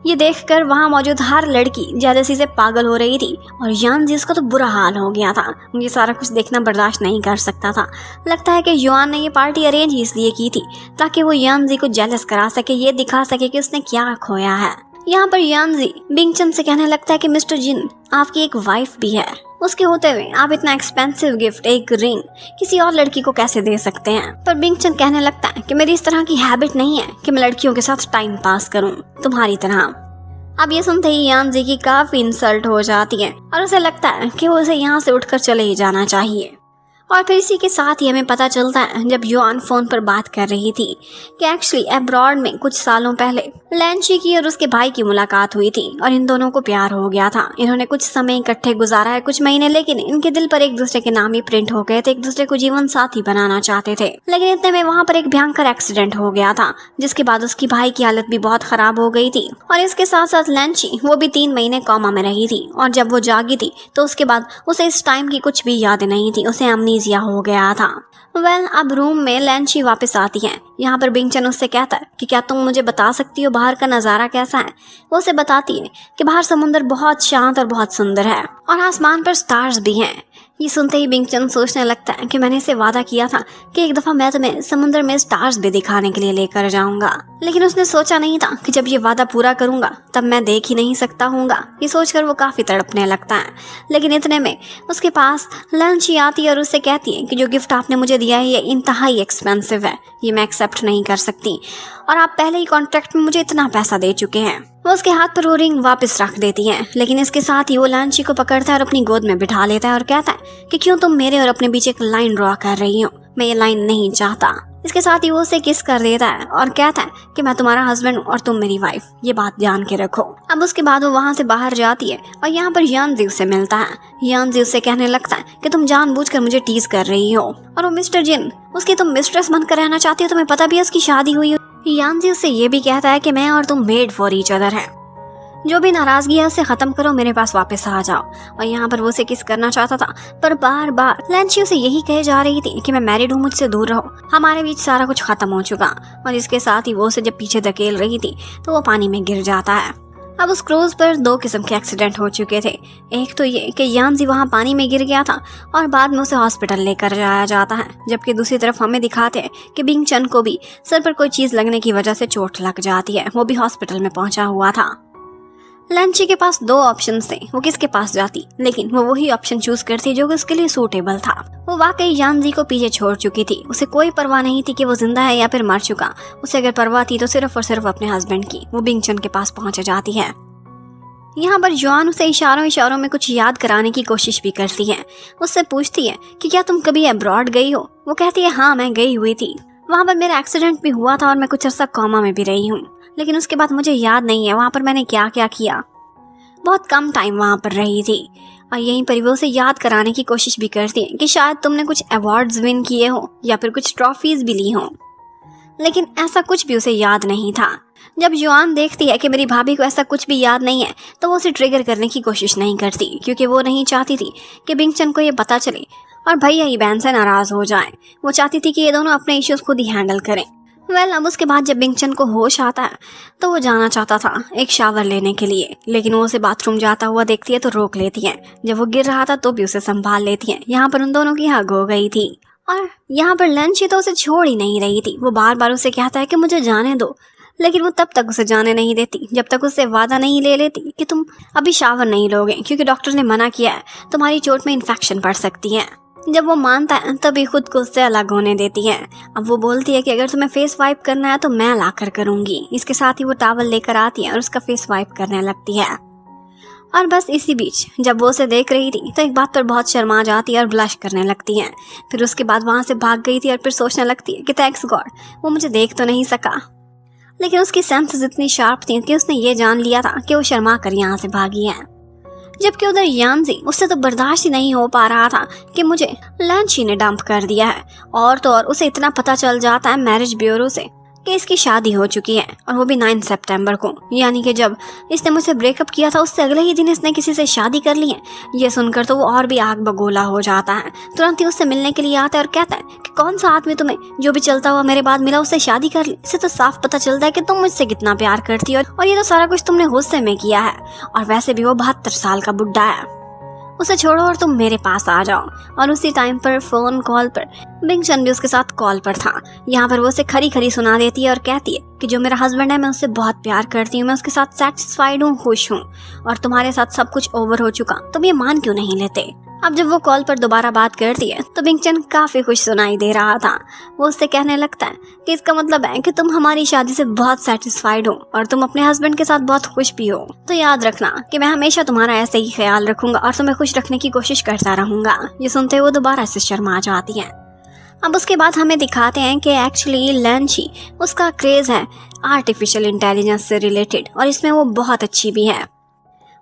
ये देखकर वहाँ मौजूद हर लड़की जेलसी से पागल हो रही थी और यानजी का तो बुरा हाल हो गया था। ये सारा कुछ देखना बर्दाश्त नहीं कर सकता था। लगता है कि युआन ने ये पार्टी अरेंज इसलिए की थी ताकि वो यानजी को जेलस करा सके, ये दिखा सके कि उसने क्या खोया है। यहाँ पर यानजी बिंगचन से कहने लगता है कि मिस्टर जिन, आपकी एक वाइफ भी है, उसके होते हुए आप इतना एक्सपेंसिव गिफ्ट एक रिंग किसी और लड़की को कैसे दे सकते हैं। पर बिंगचन कहने लगता है कि मेरी इस तरह की हैबिट नहीं है कि मैं लड़कियों के साथ टाइम पास करूं तुम्हारी तरह। अब ये सुनते ही यानजी की काफी इंसल्ट हो जाती है और उसे लगता है कि वो उसे यहाँ से उठकर चले ही जाना चाहिए। और फिर इसी के साथ ही हमें पता चलता है जब युआन फोन पर बात कर रही थी कि एक्चुअली अब्रॉड में कुछ सालों पहले लांची की और उसके भाई की मुलाकात हुई थी और इन दोनों को प्यार हो गया था। इन्होंने कुछ समय इकट्ठे गुजारा है, कुछ महीने, लेकिन इनके दिल पर एक दूसरे के नाम ही प्रिंट हो गए थे। एक दूसरे को जीवन साथी बनाना चाहते थे, लेकिन इतने में वहाँ पर एक भयंकर एक्सीडेंट हो गया था जिसके बाद उसकी भाई की हालत भी बहुत खराब हो गई थी। और इसके साथ साथ लांची वो भी 3 महीने कोमा में रही थी और जब वो जागी थी तो उसके बाद उसे इस टाइम की कुछ भी याद नहीं थी, उसे अमनीजिया हो गया था। अब रूम में लांची वापस आती है। यहाँ पर बिंगचन उससे कहता है कि क्या तुम मुझे बता सकती हो बाहर का नज़ारा कैसा है। वो उसे बताती है कि बाहर समुंदर बहुत शांत और बहुत सुंदर है और आसमान पर स्टार्स भी हैं। ये सुनते ही बिंगचन सोचने लगता है कि मैंने इसे वादा किया था कि एक दफ़ा मैं तुम्हें समुद्र में स्टार्स भी दिखाने के लिए लेकर जाऊंगा, लेकिन उसने सोचा नहीं था कि जब ये वादा पूरा करूंगा तब मैं देख ही नहीं सकता हूँगा। ये सोचकर वो काफ़ी तड़पने लगता है। लेकिन इतने में उसके पास लांची आती है और उससे कहती है कि जो गिफ्ट आपने मुझे दिया है ये इंतहाई एक्सपेंसिव है, ये मैं एक्सेप्ट नहीं कर सकती और आप पहले ही कॉन्ट्रैक्ट में मुझे इतना पैसा दे चुके हैं। वो उसके हाथ पर वो रिंग वापस रख देती है, लेकिन इसके साथ ही वो लैंची को पकड़ता है और अपनी गोद में बिठा लेता है और कहता है कि क्यों तुम मेरे और अपने बीच एक लाइन ड्रॉ कर रही हो, मैं ये लाइन नहीं चाहता। इसके साथ ही वो उसे किस कर देता है और कहता है कि मैं तुम्हारा हस्बैंड और तुम मेरी वाइफ, ये बात जान के रखो। अब उसके बाद वो वहाँ से बाहर जाती है और यहाँ पर यानजी उससे मिलता है। यानजी उससे कहने लगता है कि तुम जानबूझकर मुझे टीज कर रही हो, और वो मिस्टर जिन उसकी तुम मिस्ट्रेस बनकर रहना चाहती हो, तुम्हें पता भी है उसकी शादी हुई हो। यानजी उससे ये भी कहता है कि मैं और तुम मेड फॉर ईच अदर है, जो भी नाराजगी है उसे खत्म करो, मेरे पास वापस आ जाओ। और यहाँ पर वो उसे किस करना चाहता था, पर बार बार लैंची उसे यही कहे जा रही थी कि मैं मैरिड हूँ, मुझसे दूर रहो, हमारे बीच सारा कुछ खत्म हो चुका। और इसके साथ ही वो उसे जब पीछे धकेल रही थी तो वो पानी में गिर जाता है। अब उस क्रूज पर 2 किस्म के एक्सीडेंट हो चुके थे। एक तो ये कि यानजी वहाँ पानी में गिर गया था और बाद में उसे हॉस्पिटल लेकर जाया जाता है, जबकि दूसरी तरफ हमें दिखाते हैं कि बिंग चन को भी सर पर कोई चीज लगने की वजह से चोट लग जाती है, वो भी हॉस्पिटल में पहुंचा हुआ था। लैंची के पास 2 ऑप्शन थे, वो किसके पास जाती, लेकिन वो वही ऑप्शन चूज करती जो कि उसके लिए सूटेबल था। वो वाकई यानजी को पीछे छोड़ चुकी थी, उसे कोई परवाह नहीं थी कि वो जिंदा है या फिर मर चुका। उसे अगर परवाह थी तो सिर्फ और सिर्फ अपने हस्बैंड की। वो बिंग चन के पास पहुंच जाती है। यहाँ पर जॉन उसे इशारों में कुछ याद कराने की कोशिश भी करती है। उससे पूछती है कि क्या तुम कभी अब्रॉड गई हो। वो कहती है हाँ, मैं गई हुई थी, वहाँ पर मेरा एक्सीडेंट भी हुआ था और मैं कुछ अर्सा कोमा में भी रही हूँ, लेकिन उसके बाद मुझे याद नहीं है वहाँ पर मैंने क्या क्या किया। बहुत कम टाइम वहाँ पर रही थी। और यहीं पर वो उसे याद कराने की कोशिश भी करती है कि शायद तुमने कुछ अवार्ड्स विन किए हो या फिर कुछ ट्रॉफीज भी ली हो, लेकिन ऐसा कुछ भी उसे याद नहीं था। जब जुआन देखती है कि मेरी भाभी को ऐसा कुछ भी याद नहीं है तो वो उसे ट्रिगर करने की कोशिश नहीं करती, क्योंकि वो नहीं चाहती थी कि बिंग चन को ये पता चले और भैया ही बहन से नाराज हो जाए। वो चाहती थी कि ये दोनों अपने इश्यूज खुद ही हैंडल करें। अब उसके बाद जब बिंग चन को होश आता है तो वो जाना चाहता था एक शावर लेने के लिए, लेकिन वो उसे बाथरूम जाता हुआ देखती है तो रोक लेती है। जब वो गिर रहा था तो भी उसे संभाल लेती है। यहाँ पर उन दोनों की हग हो गई थी और यहाँ पर लैंची तो उसे छोड़ ही नहीं रही थी। वो बार बार उसे कहता है कि मुझे जाने दो, लेकिन वो तब तक उसे जाने नहीं देती जब तक उससे वादा नहीं ले लेती कि तुम अभी शावर नहीं लोगे, क्योंकि डॉक्टर ने मना किया है, तुम्हारी चोट में इन्फेक्शन पड़ सकती है। जब वो मानता है तभी खुद को उससे अलग होने देती है। अब वो बोलती है कि अगर तुम्हें फेस वाइप करना है तो मैं लाकर करूंगी। इसके साथ ही वो टॉवल लेकर आती है और उसका फेस वाइप करने लगती है। और बस इसी बीच जब वो उसे देख रही थी तो एक बात पर बहुत शर्मा जाती है और ब्लश करने लगती है। फिर उसके बाद वहाँ से भाग गई थी और फिर सोचने लगती है कि थैंक्स गॉड वो मुझे देख तो नहीं सका। लेकिन उसकी सेंसेस इतनी शार्प थी कि उसने ये जान लिया था कि वो शर्मा कर यहाँ से भागी है। जबकि उधर यानजी, उससे तो बर्दाश्त ही नहीं हो पा रहा था कि मुझे लैंची ने डंप कर दिया है। और तो और उसे इतना पता चल जाता है मैरिज ब्यूरो से कि इसकी शादी हो चुकी है, और वो भी 9 सितंबर को, यानी कि जब इसने मुझसे ब्रेकअप किया था उससे अगले ही दिन इसने किसी से शादी कर ली है। ये सुनकर तो वो और भी आग बगोला हो जाता है। तुरंत ही उससे मिलने के लिए आता है और कहता है कि कौन सा आदमी तुम्हें जो भी चलता हुआ मेरे बाद मिला उससे शादी कर ली। इससे तो साफ पता चलता है कि तुम मुझसे कितना प्यार करती हो, और ये तो सारा कुछ तुमने गुस्से में किया है, और वैसे भी वो 72 साल का बुढ़ा है। उसे छोड़ो और तुम मेरे पास आ जाओ। और उसी टाइम पर फोन कॉल पर बिंग चन भी उसके साथ कॉल पर था। यहाँ पर वो उसे खरी खरी सुना देती है और कहती है कि जो मेरा हस्बैंड है मैं उससे बहुत प्यार करती हूँ, मैं उसके साथ सेटिस्फाइड हूँ, खुश हूँ, और तुम्हारे साथ सब कुछ ओवर हो चुका, तुम ये मान क्यों नहीं लेते। अब जब वो कॉल पर दोबारा बात करती है तो बिंग चन काफी खुश सुनाई दे रहा था। वो उससे कहने लगता है कि इसका मतलब है कि तुम हमारी शादी से बहुत सेटिस्फाइड हो और तुम अपने हस्बैंड के साथ बहुत खुश भी हो। तो याद रखना कि मैं हमेशा तुम्हारा ऐसे ही ख्याल रखूंगा और तुम्हें खुश रखने की कोशिश करता रहूंगा। ये सुनते हुए दोबारा से शर्मा जाती है। अब उसके बाद हमें दिखाते हैं कि एक्चुअली लैंची, उसका क्रेज है आर्टिफिशियल इंटेलिजेंस से रिलेटेड, और इसमें वो बहुत अच्छी भी है।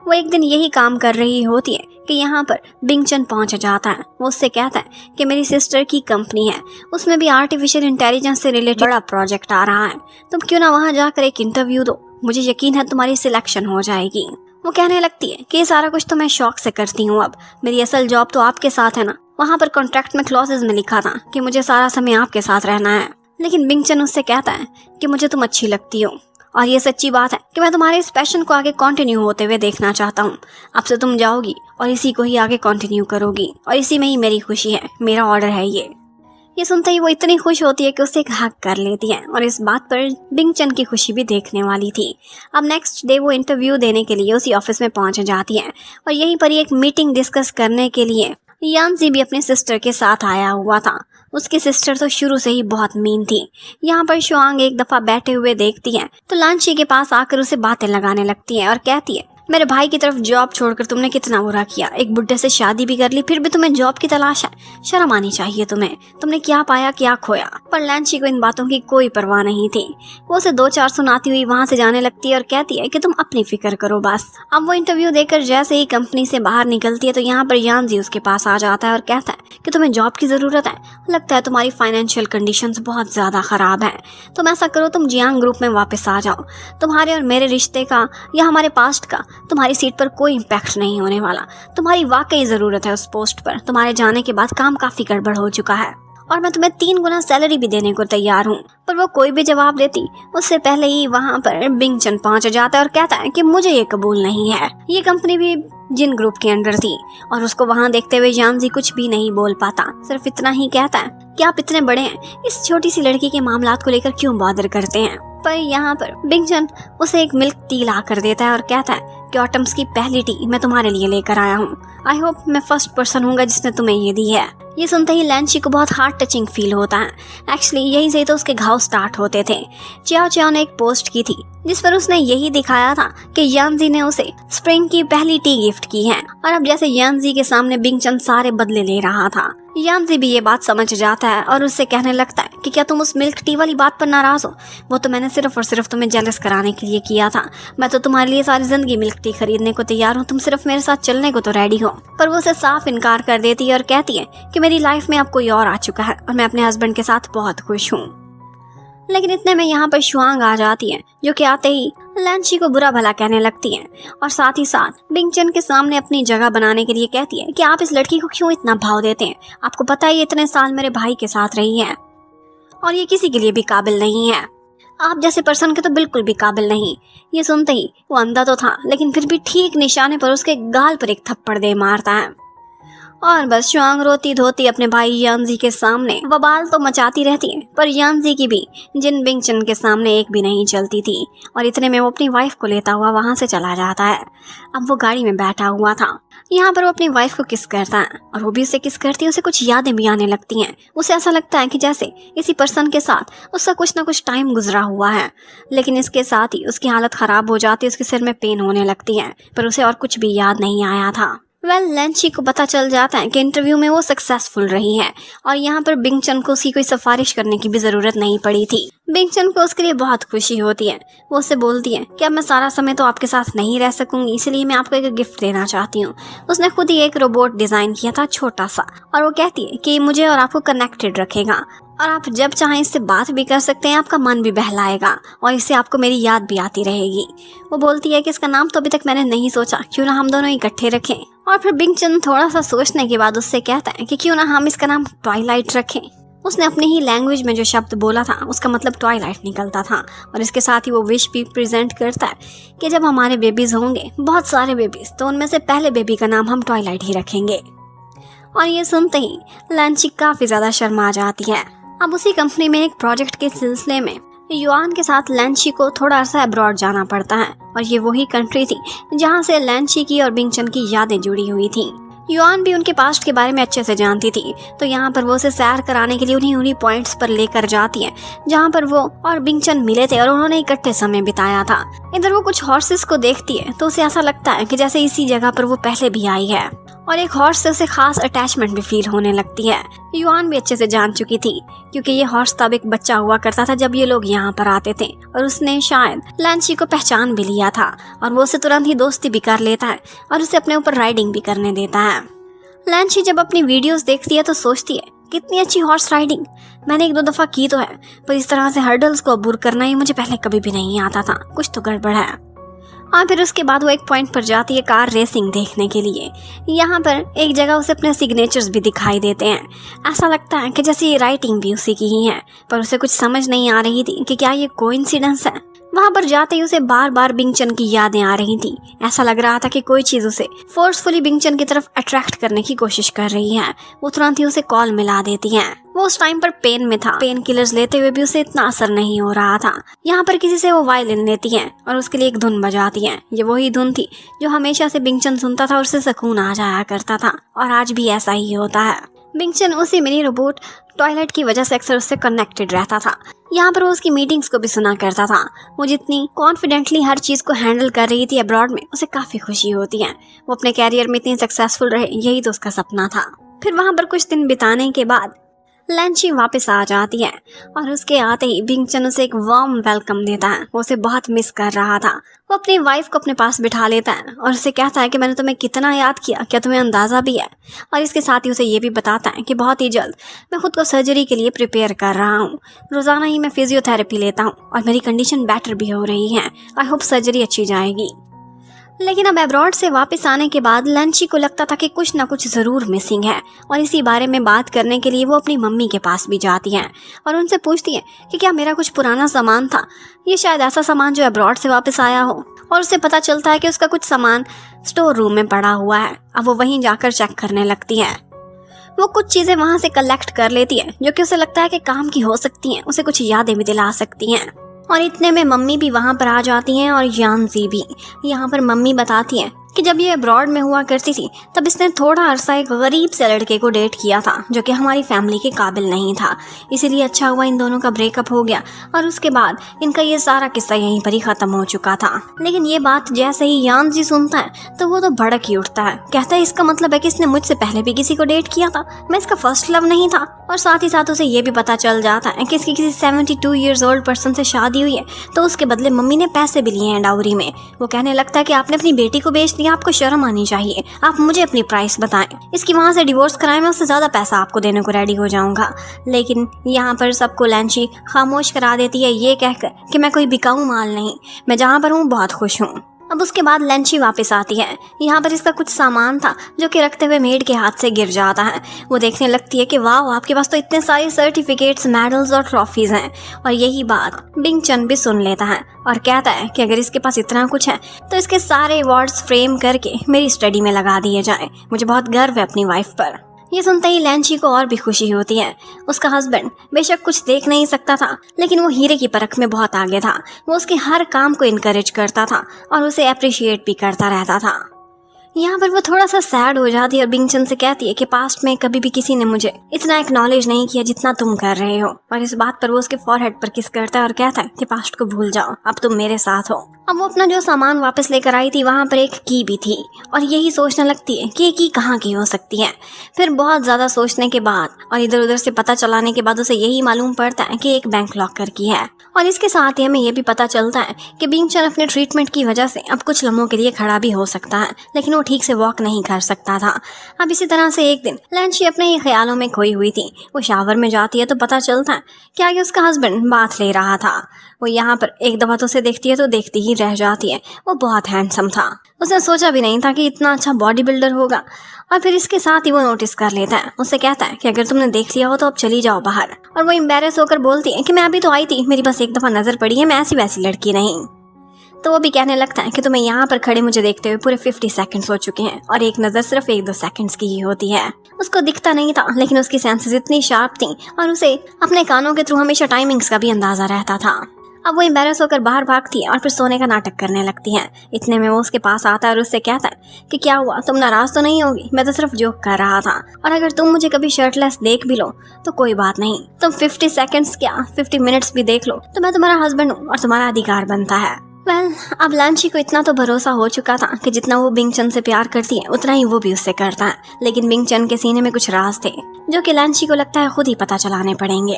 वो एक दिन यही काम कर रही होती है कि यहाँ पर बिंग चन पहुंच जाता है। वो उससे कहता है कि मेरी सिस्टर की कंपनी है, उसमें भी आर्टिफिशियल इंटेलिजेंस से रिलेटेड बड़ा प्रोजेक्ट आ रहा है, तुम क्यों ना वहाँ जाकर एक इंटरव्यू दो, मुझे यकीन है तुम्हारी सिलेक्शन हो जाएगी। वो कहने लगती है कि ये सारा कुछ तो मैं शौक से करती हूँ, अब मेरी असल जॉब तो आपके साथ है ना। वहाँ पर कॉन्ट्रैक्ट में क्लॉजेज में लिखा था कि मुझे सारा समय आपके साथ रहना है। लेकिन बिंग चन उससे कहता है कि मुझे तुम अच्छी लगती हो, और ये सच्ची बात है कि मैं तुम्हारे इस पैशन को आगे कंटिन्यू होते हुए देखना चाहता हूँ। अब से तुम जाओगी और इसी को ही आगे कंटिन्यू करोगी, और इसी में ही मेरी खुशी है, मेरा ऑर्डर है ये सुनते ही वो इतनी खुश होती है कि उसे एक हक कर लेती है, और इस बात पर बिंग चन की खुशी भी देखने वाली थी। अब नेक्स्ट डे वो इंटरव्यू देने के लिए उसी ऑफिस में पहुंच जाती है, और यहीं पर एक मीटिंग डिस्कस करने के लिए यानजी भी अपने सिस्टर के साथ आया हुआ था। उसकी सिस्टर तो शुरू से ही बहुत मीन थी। यहाँ पर शुआंग एक दफा बैठे हुए देखती है तो लांची के पास आकर उसे बातें लगाने लगती है और कहती है, मेरे भाई की तरफ जॉब छोड़कर तुमने कितना बुरा किया, एक बुड्ढे से शादी भी कर ली, फिर भी तुम्हें जॉब की तलाश है, शर्म आनी चाहिए तुम्हें, तुमने क्या पाया क्या खोया। पर लैंची को इन बातों की कोई परवाह नहीं थी। वो उसे 2-4 सुनाती हुई वहाँ से जाने लगती है और कहती है कि तुम अपनी फिक्र करो बस। अब वो इंटरव्यू देकर जैसे ही कंपनी से बाहर निकलती है तो यहाँ पर यांजी उसके पास आ जाता है और कहता है कि तुम्हें जॉब की जरूरत है, लगता है तुम्हारी फाइनेंशियल कंडीशंस बहुत ज्यादा खराब है, तुम ऐसा करो तुम जियांग ग्रुप में वापस आ जाओ, तुम्हारे और मेरे रिश्ते का या हमारे पास्ट का तुम्हारी सीट पर कोई इम्पैक्ट नहीं होने वाला, तुम्हारी वाकई ज़रूरत है उस पोस्ट पर, तुम्हारे जाने के बाद काम काफ़ी गड़बड़ हो चुका है और मैं तुम्हें 3 गुना सैलरी भी देने को तैयार हूँ। पर वो कोई भी जवाब देती उससे पहले ही वहाँ पर बिंगचन पहुँच जाता है और कहता है कि मुझे ये कबूल नहीं है। ये कंपनी भी जिन ग्रुप के अंडर थी और उसको वहाँ देखते हुए यांजी कुछ भी नहीं बोल पाता, सिर्फ इतना ही कहता है कि आप इतने बड़े हैं, इस छोटी सी लड़की के मामलात को लेकर क्यों बॉदर करते हैं। पर यहाँ पर बिंगचन उसे एक मिल्क टी ला कर देता है और कहता है कि ऑटम्स की पहली टी मैं तुम्हारे लिए लेकर आया हूँ, आई होप मैं फर्स्ट पर्सन हूँगा जिसने तुम्हें ये दी है। ये सुनते ही लैंची को बहुत हार्ट टचिंग फील होता है। एक्चुअली यहीं से तो उसके घाव स्टार्ट होते थे। चियाओ चियाओ ने एक पोस्ट की थी जिस पर उसने यही दिखाया था कि यांजी ने उसे स्प्रिंग की पहली टी गिफ्ट की है और अब जैसे यांजी के सामने बिंगचन सारे बदले ले रहा था। यांजी भी ये बात समझ जाता है और उससे कहने लगता है कि क्या तुम उस मिल्क टी वाली बात पर नाराज हो, वो तो मैंने सिर्फ और सिर्फ तुम्हें जेलस कराने के लिए किया था, मैं तो तुम्हारे लिए सारी जिंदगी मिल्क टी खरीदने को तैयार हूँ, तुम सिर्फ मेरे साथ चलने को तो रेडी हो। पर वो उसे साफ इनकार कर देती है और कहती है कि मेरी लाइफ में अब कोई और आ चुका है और मैं अपने हस्बैंड के साथ बहुत खुश हूँ। लेकिन इतने में यहाँ पर शुआंग आ जाती है जो कि आते ही लैंची को बुरा भला कहने लगती है और साथ ही साथ बिंगचन के सामने अपनी जगह बनाने के लिए कहती है कि आप इस लड़की को क्यों इतना भाव देते हैं, आपको पता है ये इतने साल मेरे भाई के साथ रही है और ये किसी के लिए भी काबिल नहीं है, आप जैसे पर्सन के तो बिल्कुल भी काबिल नहीं। ये सुनते ही वो अंधा तो था लेकिन फिर भी ठीक निशाने पर उसके गाल पर एक थप्पड़ दे मारता है और बस शुआंग रोती धोती अपने भाई यांजी के सामने बवाल तो मचाती रहती है, पर यांजी की भी जिन बिंगचन के सामने एक भी नहीं चलती थी और इतने में वो अपनी वाइफ को लेता हुआ वहां से चला जाता है। अब वो गाड़ी में बैठा हुआ था, यहाँ पर वो अपनी वाइफ को किस करता है और वो भी उसे किस करती है। उसे कुछ यादें भी आने लगती हैं, उसे ऐसा लगता है कि जैसे इसी पर्सन के साथ उसका कुछ ना कुछ टाइम गुजरा हुआ है। लेकिन इसके साथ ही उसकी हालत खराब हो जाती है, उसके सिर में पेन होने लगती है, पर उसे और कुछ भी याद नहीं आया था। लैंची को पता चल जाता है कि इंटरव्यू में वो सक्सेसफुल रही है और यहाँ पर बिंगचन को उसकी कोई सिफारिश करने की भी जरूरत नहीं पड़ी थी। बिंगचन को उसके लिए बहुत खुशी होती है, वो उससे बोलती है कि अब मैं सारा समय तो आपके साथ नहीं रह सकूंगी, इसलिए मैं आपको एक गिफ्ट देना चाहती हूँ। उसने खुद ही एक रोबोट डिजाइन किया था छोटा सा और वो कहती है कि मुझे और आपको कनेक्टेड रखेगा और आप जब चाहें इससे बात भी कर सकते हैं, आपका मन भी बहलाएगा और इससे आपको मेरी याद भी आती रहेगी। वो बोलती है कि इसका नाम तो अभी तक मैंने नहीं सोचा, क्यों ना हम दोनों इकट्ठे रखें। और फिर बिंगचन थोड़ा सा सोचने के बाद उससे कहता है कि क्यों ना हम इसका नाम ट्वाइलाइट रखें। उसने अपनी ही लैंग्वेज में जो शब्द बोला था उसका मतलब ट्वाइलाइट निकलता था और इसके साथ ही वो विश भी प्रेजेंट करता है कि जब हमारे बेबीज होंगे, बहुत सारे बेबीज, तो उनमें से पहले बेबी का नाम हम ट्वाइलाइट ही रखेंगे। और ये सुनते ही लैंची काफी ज्यादा शर्मा जाती है। अब उसी कंपनी में एक प्रोजेक्ट के सिलसिले में युआन के साथ लैंची को थोड़ा सा अब्रॉड जाना पड़ता है और ये वही कंट्री थी जहाँ से लैंची की और बिंगचन की यादें जुड़ी हुई थी। युआन भी उनके पास्ट के बारे में अच्छे से जानती थी, तो यहाँ पर वो उसे सैर कराने के लिए उन्हीं पॉइंट्स पर लेकर जाती है जहाँ पर वो और बिंगचन मिले थे और उन्होंने इकट्ठे समय बिताया था। इधर वो कुछ हॉर्सेस को देखती है तो उसे ऐसा लगता है कि जैसे इसी जगह पर वो पहले भी आई है और एक हॉर्स से उसे खास अटैचमेंट भी फील होने लगती है। युआन भी अच्छे से जान चुकी थी क्योंकि ये हॉर्स तब एक बच्चा हुआ करता था जब ये लोग यहाँ पर आते थे और उसने शायद लैंची को पहचान भी लिया था और वो उसे तुरंत ही दोस्ती भी कर लेता है और उसे अपने ऊपर राइडिंग भी करने देता है। लैंची जब अपनी वीडियोस देखती है तो सोचती है कितनी अच्छी हॉर्स राइडिंग, मैंने 1-2 दफा की तो है, पर इस तरह से हर्डल्स को अबूर करना ही मुझे पहले कभी भी नहीं आता था, कुछ तो गड़बड़ है। और फिर उसके बाद वो एक पॉइंट पर जाती है कार रेसिंग देखने के लिए। यहाँ पर एक जगह उसे अपने सिग्नेचर्स भी दिखाई देते हैं, ऐसा लगता है कि जैसे ये राइटिंग भी उसी की ही है, पर उसे कुछ समझ नहीं आ रही थी कि क्या ये कोइंसिडेंस है। वहाँ पर जाते ही उसे बार बार बिंगचन की यादें आ रही थी, ऐसा लग रहा था कि कोई चीज उसे फोर्सफुली बिंगचन की तरफ अट्रैक्ट करने की कोशिश कर रही है। वो तुरंत ही उसे कॉल मिला देती है। वो उस टाइम पर पेन में था, पेन किलर्स लेते हुए भी उसे इतना असर नहीं हो रहा था। यहाँ पर किसी से वो वायलिन लेती है और उसके लिए एक धुन बजाती है। ये वही धुन थी जो हमेशा से बिंगचन सुनता था और उसे सुकून आ जाया करता था और आज भी ऐसा ही होता है। बिंगचन उसी मिनी रोबोट टॉयलेट की वजह से अक्सर उससे कनेक्टेड रहता था। यहाँ पर वो उसकी मीटिंग्स को भी सुना करता था। वो जितनी कॉन्फिडेंटली हर चीज़ को हैंडल कर रही थी अब्रॉड में, उसे काफ़ी खुशी होती है। वो अपने कैरियर में इतनी सक्सेसफुल रहे, यही तो उसका सपना था। फिर वहाँ पर कुछ दिन बिताने के बाद लैंची वापस आ जाती है और उसके आते ही बिंगचन उसे एक वार्म वेलकम देता है। वो उसे बहुत मिस कर रहा था। वो अपनी वाइफ को अपने पास बिठा लेता है और उसे कहता है कि मैंने तुम्हें कितना याद किया, क्या तुम्हें अंदाज़ा भी है। और इसके साथ ही उसे ये भी बताता है कि बहुत ही जल्द मैं खुद को सर्जरी के लिए प्रिपेयर कर रहा हूँ। रोज़ाना ही मैं फिजियोथेरेपी लेता हूँ और मेरी कंडीशन बेटर भी हो रही है। आई होप सर्जरी अच्छी जाएगी। लेकिन अब अब्रॉड से वापस आने के बाद लैंची को लगता था कि कुछ ना कुछ ज़रूर मिसिंग है और इसी बारे में बात करने के लिए वो अपनी मम्मी के पास भी जाती हैं और उनसे पूछती है कि क्या मेरा कुछ पुराना सामान था, ये शायद ऐसा सामान जो अब्रॉड से वापस आया हो। और उसे पता चलता है कि उसका कुछ सामान स्टोर रूम में पड़ा हुआ है। अब वो वहीं जाकर चेक करने लगती है। वो कुछ चीज़ें वहाँ से कलेक्ट कर लेती है जो कि उसे लगता है कि काम की हो सकती हैं, उसे कुछ यादें भी दिला सकती हैं। और इतने में मम्मी भी वहाँ पर आ जाती हैं और यांजी भी। यहाँ पर मम्मी बताती हैं कि जब ये अब्रॉड में हुआ करती थी तब इसने थोड़ा अरसा एक गरीब से लड़के को डेट किया था जो कि हमारी फैमिली के काबिल नहीं था, इसीलिए अच्छा हुआ इन दोनों का ब्रेकअप हो गया और उसके बाद इनका ये सारा किस्सा यहीं पर ही ख़त्म हो चुका था। लेकिन ये बात जैसे ही यांजी सुनता है तो वो तो भड़क ही उठता है। कहता है इसका मतलब है कि इसने मुझसे पहले भी किसी को डेट किया था, मैं इसका फर्स्ट लव नहीं था। और साथ ही साथ उसे ये भी पता चल जाता है कि इसकी किसी 72 ईयर्स ओल्ड पर्सन से शादी हुई है, तो उसके बदले मम्मी ने पैसे भी लिए हैं डाउरी में। वो कहने लगता है कि आपने अपनी बेटी को बेच दिया, आपको शर्म आनी चाहिए, आप मुझे अपनी प्राइस बताएं, इसकी वहाँ से डिवोर्स कराएं, मैं उससे ज़्यादा पैसा आपको देने को रेडी हो जाऊंगा। लेकिन यहाँ पर सबको लैंची खामोश करा देती है ये कहकर कि मैं कोई बिकाऊ माल नहीं, मैं जहाँ पर हूँ बहुत खुश हूँ। अब उसके बाद लैंची वापस आती है। यहाँ पर इसका कुछ सामान था जो कि रखते हुए मेड के हाथ से गिर जाता है। वो देखने लगती है कि वाह, आपके पास तो इतने सारे सर्टिफिकेट्स, मेडल्स और ट्रॉफीज हैं। और यही बात बिंगचन भी सुन लेता है और कहता है कि अगर इसके पास इतना कुछ है तो इसके सारे अवार्ड्स फ्रेम करके मेरी स्टडी में लगा दिए जाए, मुझे बहुत गर्व है अपनी वाइफ पर। ये सुनते ही लैंची को और भी खुशी होती है। उसका हस्बैंड बेशक कुछ देख नहीं सकता था, लेकिन वो हीरे की परख में बहुत आगे था। वो उसके हर काम को इनकरेज करता था और उसे अप्रिशिएट भी करता रहता था। यहाँ पर वो थोड़ा सा सैड हो जाती है और बिंगचन से कहती है कि पास्ट में कभी भी किसी ने मुझे इतना एक्नॉलेज नहीं किया जितना तुम कर रहे हो। और इस बात पर वो उसके फॉरहेड पर किस करता है और कहता है कि पास्ट को भूल जाओ, अब तुम मेरे साथ हो। अब वो अपना जो सामान वापस लेकर आई थी वहाँ पर एक की भी थी और यही सोचने लगती है कि ये की कहाँ की हो सकती है। फिर बहुत ज़्यादा सोचने के बाद और इधर उधर से पता चलाने के बाद उसे यही मालूम पड़ता है कि एक बैंक लॉकर की है। और इसके साथ ही हमें यह भी पता चलता है कि बिंगचन अपने ट्रीटमेंट की वजह से अब कुछ लम्हों के लिए खड़ा भी हो सकता है, लेकिन वो ठीक से वॉक नहीं कर सकता था। अब इसी तरह से एक दिन लैंची अपने ही ख्यालों में खोई हुई थी। वो शावर में जाती है तो पता चलता है कि आगे उसका हस्बैंड बात ले रहा था। वो यहाँ पर एक दफ़ा तो उसे देखती है तो देखती ही रह जाती है। वो बहुत हैंडसम था, उसने सोचा भी नहीं था कि इतना अच्छा बॉडी बिल्डर होगा। और फिर इसके साथ ही वो नोटिस कर लेता है। उससे कहता है कि अगर तुमने देख लिया हो तो अब चली जाओ बाहर। और वो एम्बैरेस होकर बोलती है कि मैं अभी तो आई थी, मेरी बस एक दफ़ा नज़र पड़ी है, मैं ऐसी वैसी लड़की नहीं। तो वो भी कहने लगता है कि तुम्हें यहाँ पर खड़े मुझे देखते हुए पूरे 50 सेकंड्स हो चुके हैं और एक नज़र सिर्फ 1-2 सेकंड्स की ही होती है। उसको दिखता नहीं था, लेकिन उसकी सेंसेस इतनी शार्प थी और उसे अपने कानों के थ्रू हमेशा टाइमिंग्स का भी अंदाज़ा रहता था। अब वो एम्बैरेस होकर बाहर भागती है और फिर सोने का नाटक करने लगती है। इतने में वो उसके पास आता है और उससे कहता है कि क्या हुआ, तुम नाराज़ तो नहीं होगी, मैं तो सिर्फ जोक कर रहा था, और अगर तुम मुझे कभी शर्टलेस देख भी लो तो कोई बात नहीं, तुम 50 सेकंड्स क्या 50 मिनट्स भी देख लो तो मैं तुम्हारा हस्बैंड हूँ और तुम्हारा अधिकार बनता है। अब लैंची को इतना तो भरोसा हो चुका था कि जितना वो बिंगचन से प्यार करती है उतना ही वो भी उससे करता है, लेकिन बिंगचन के सीने में कुछ राज थे जो कि लैंची को लगता है खुद ही पता चलाने पड़ेंगे।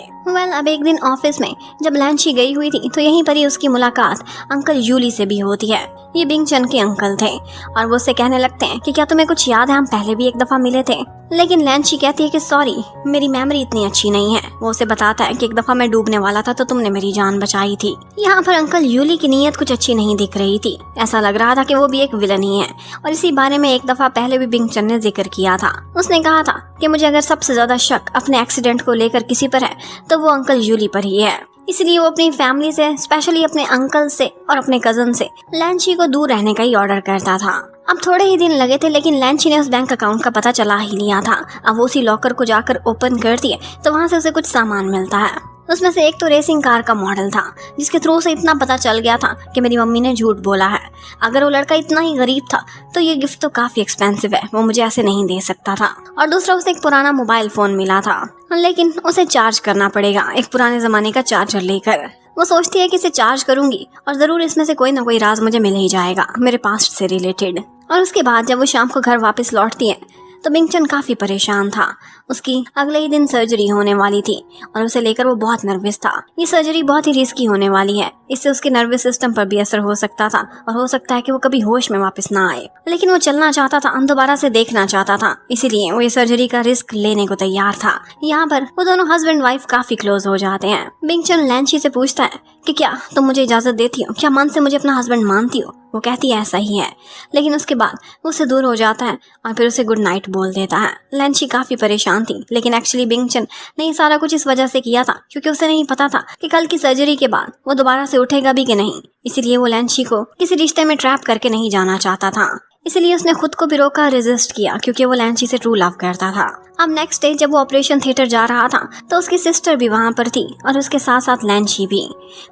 अब एक दिन ऑफिस में जब लैंची गई हुई थी तो यहीं पर ही उसकी मुलाकात अंकल यूली से भी होती है। ये बिंगचन के अंकल थे और वो उससे कहने लगते हैं कि क्या तुम्हें कुछ याद है, हम पहले भी एक दफ़ा मिले थे। लेकिन लैंची कहती है कि सॉरी, मेरी मेमोरी इतनी अच्छी नहीं है। वो उसे बताता है कि एक दफ़ा मैं डूबने वाला था तो तुमने मेरी जान बचाई थी। यहाँ पर अंकल यूली की नीयत कुछ अच्छी नहीं दिख रही थी, ऐसा लग रहा था कि वो भी एक विलन ही है। और इसी बारे में एक दफ़ा पहले भी बिंगचन ने जिक्र किया था। उसने कहा था कि मुझे अगर सबसे ज़्यादा शक अपने एक्सीडेंट को लेकर किसी पर है तो वो अंकल यूली पर ही है। इसलिए वो अपनी फैमिली से, स्पेशली अपने अंकल से और अपने कजन से लैंची को दूर रहने का ही ऑर्डर करता था। अब थोड़े ही दिन लगे थे, लेकिन लैंची ने उस बैंक अकाउंट का पता चला ही लिया था। अब वो उसी लॉकर को जाकर ओपन करती है तो वहाँ से उसे कुछ सामान मिलता है। उसमें से एक तो रेसिंग कार का मॉडल था, जिसके थ्रू से इतना पता चल गया था कि मेरी मम्मी ने झूठ बोला है। अगर वो लड़का इतना ही गरीब था तो ये गिफ्ट तो काफी एक्सपेंसिव है, वो मुझे ऐसे नहीं दे सकता था। और दूसरा, उसे एक पुराना मोबाइल फोन मिला था, लेकिन उसे चार्ज करना पड़ेगा एक पुराने जमाने का चार्जर लेकर। वो सोचती है कि इसे चार्ज करूंगी और जरूर इसमें से कोई ना कोई राज मुझे मिल ही जाएगा मेरे पास्ट से रिलेटेड। और उसके बाद जब वो शाम को घर वापस लौटती है तो बिंगचन काफी परेशान था। उसकी अगले ही दिन सर्जरी होने वाली थी और उसे लेकर वो बहुत नर्वस था। ये सर्जरी बहुत ही रिस्की होने वाली है, इससे उसके नर्वस सिस्टम पर भी असर हो सकता था और हो सकता है कि वो कभी होश में वापस ना आए। लेकिन वो चलना चाहता था, दोबारा से देखना चाहता था, इसीलिए वो ये सर्जरी का रिस्क लेने को तैयार था। यहाँ पर वो दोनों हस्बैंड वाइफ काफी क्लोज हो जाते हैं। बिंगचन लैंची से पूछता है कि क्या तुम मुझे इजाजत देती हो, क्या मन से मुझे अपना हस्बैंड मानती हो? वो कहती है ऐसा ही है, लेकिन उसके बाद वो उससे दूर हो जाता है और फिर उसे गुड नाइट बोल देता है। लैंची काफी परेशान थी, लेकिन एक्चुअली बिंगचन ने ये सारा कुछ इस वजह से किया था क्योंकि उसे नहीं पता था कि कल की सर्जरी के बाद वो दोबारा से उठेगा भी कि नहीं। इसीलिए वो लैंची को किसी रिश्ते में ट्रैप करके नहीं जाना चाहता था। इसलिए उसने खुद को भी रोका, रेजिस्ट किया, क्योंकि वो लैंची से ट्रू लव करता था। अब नेक्स्ट डे जब वो ऑपरेशन थिएटर जा रहा था तो उसकी सिस्टर भी वहाँ पर थी और उसके साथ साथ लैंची भी।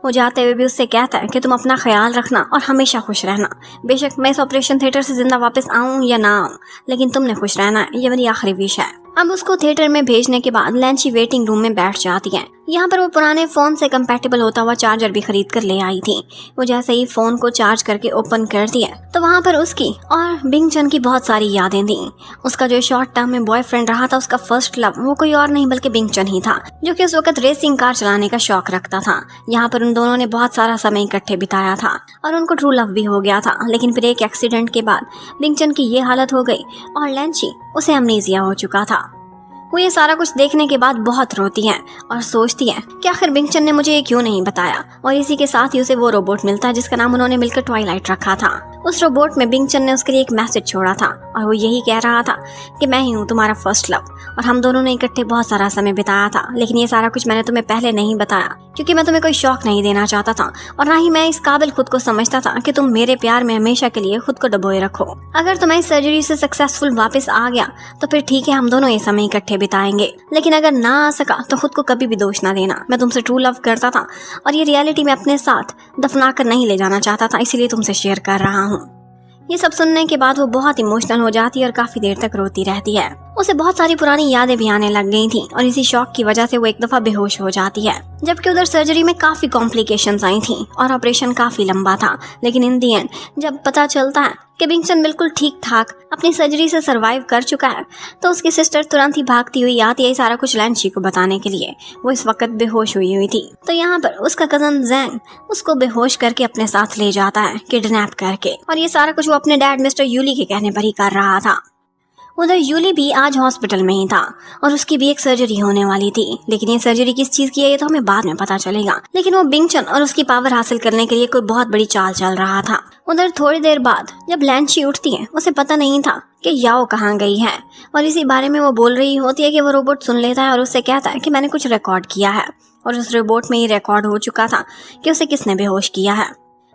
वो जाते हुए भी उससे कहता है कि तुम अपना ख्याल रखना और हमेशा खुश रहना। बेशक मैं इस ऑपरेशन थिएटर से जिंदा वापस आऊँ या ना आऊँ, लेकिन तुमने खुश रहना है, ये मेरी आखिरी विश है। अब उसको थिएटर में भेजने के बाद लैंची वेटिंग रूम में बैठ जाती है। यहाँ पर वो पुराने फोन से कंपैटिबल होता हुआ चार्जर भी खरीद कर ले आई थी। वो जैसे ही फोन को चार्ज करके ओपन करती है तो वहाँ पर उसकी और बिंगचन की बहुत सारी यादें थी। उसका जो शॉर्ट टर्म में बॉयफ्रेंड रहा था, उसका फर्स्ट लव, वो कोई और नहीं बल्कि बिंगचन ही था, जो कि उस वक्त रेसिंग कार चलाने का शौक रखता था। यहाँ पर उन दोनों ने बहुत सारा समय इकट्ठे बिताया था और उनको ट्रू लव भी हो गया था। लेकिन फिर एक एक्सीडेंट के बाद बिंगचन की ये हालत हो गई और लैंची उसे अमनीजिया हो चुका था। वो ये सारा कुछ देखने के बाद बहुत रोती है और सोचती है कि आखिर बिंगचन ने मुझे ये क्यों नहीं बताया। और इसी के साथ ही उसे वो रोबोट मिलता है जिसका नाम उन्होंने मिलकर ट्वाइलाइट रखा था। उस रोबोट में बिंगचन ने उसके लिए एक मैसेज छोड़ा था और वो यही कह रहा था कि मैं ही हूँ तुम्हारा फर्स्ट लव और हम दोनों ने इकट्ठे बहुत सारा समय बिताया था। लेकिन ये सारा कुछ मैंने तुम्हें पहले नहीं बताया क्योंकि मैं तुम्हें कोई शौक नहीं देना चाहता था और ना ही मैं इस काबिल खुद को समझता था कि तुम मेरे प्यार में हमेशा के लिए खुद को डुबोए रखो। अगर तुम्हारी सर्जरी से सक्सेसफुल वापस आ गया तो फिर ठीक है, हम दोनों ये समय इकट्ठे बिताएंगे, लेकिन अगर ना आ सका तो खुद को कभी भी दोष ना देना। मैं तुमसे ट्रू लव करता था और ये रियलिटी में अपने साथ दफना कर नहीं ले जाना चाहता था, इसीलिए तुमसे शेयर कर रहा हूँ। ये सब सुनने के बाद वो बहुत इमोशनल हो जाती है और काफी देर तक रोती रहती है। उसे बहुत सारी पुरानी यादें भी आने लग गई थी और इसी शौक की वजह से वो एक दफा बेहोश हो जाती है। जबकि उधर सर्जरी में काफी कॉम्प्लिकेशंस आई थी और ऑपरेशन काफी लंबा था। लेकिन इन दी एंड जब पता चलता है कि बिंगचन बिल्कुल ठीक ठाक अपनी सर्जरी से सरवाइव कर चुका है तो उसकी सिस्टर तुरंत ही भागती हुई आती है सारा कुछ लैंची को बताने के लिए। वो इस वक्त बेहोश हुई थी तो यहाँ पर उसका कजन जैंग उसको बेहोश करके अपने साथ ले जाता है, किडनैप करके। और ये सारा कुछ वो अपने डैड मिस्टर यूली के कहने पर ही कर रहा था। उधर यूली भी आज हॉस्पिटल में ही था और उसकी भी एक सर्जरी होने वाली थी। लेकिन ये सर्जरी किस चीज की है ये तो हमें बाद में पता चलेगा। लेकिन वो बिंगचन और उसकी पावर हासिल करने के लिए कोई बहुत बड़ी चाल चल रहा था। उधर थोड़ी देर बाद जब लैंची उठती है उसे पता नहीं था कि याओ कहाँ गई है और इसी बारे में वो बोल रही होती है कि वो रोबोट सुन लेता है और उससे कहता है कि मैंने कुछ रिकॉर्ड किया है। और उस रोबोट में ये रिकॉर्ड हो चुका था कि उसे किसने बेहोश किया है।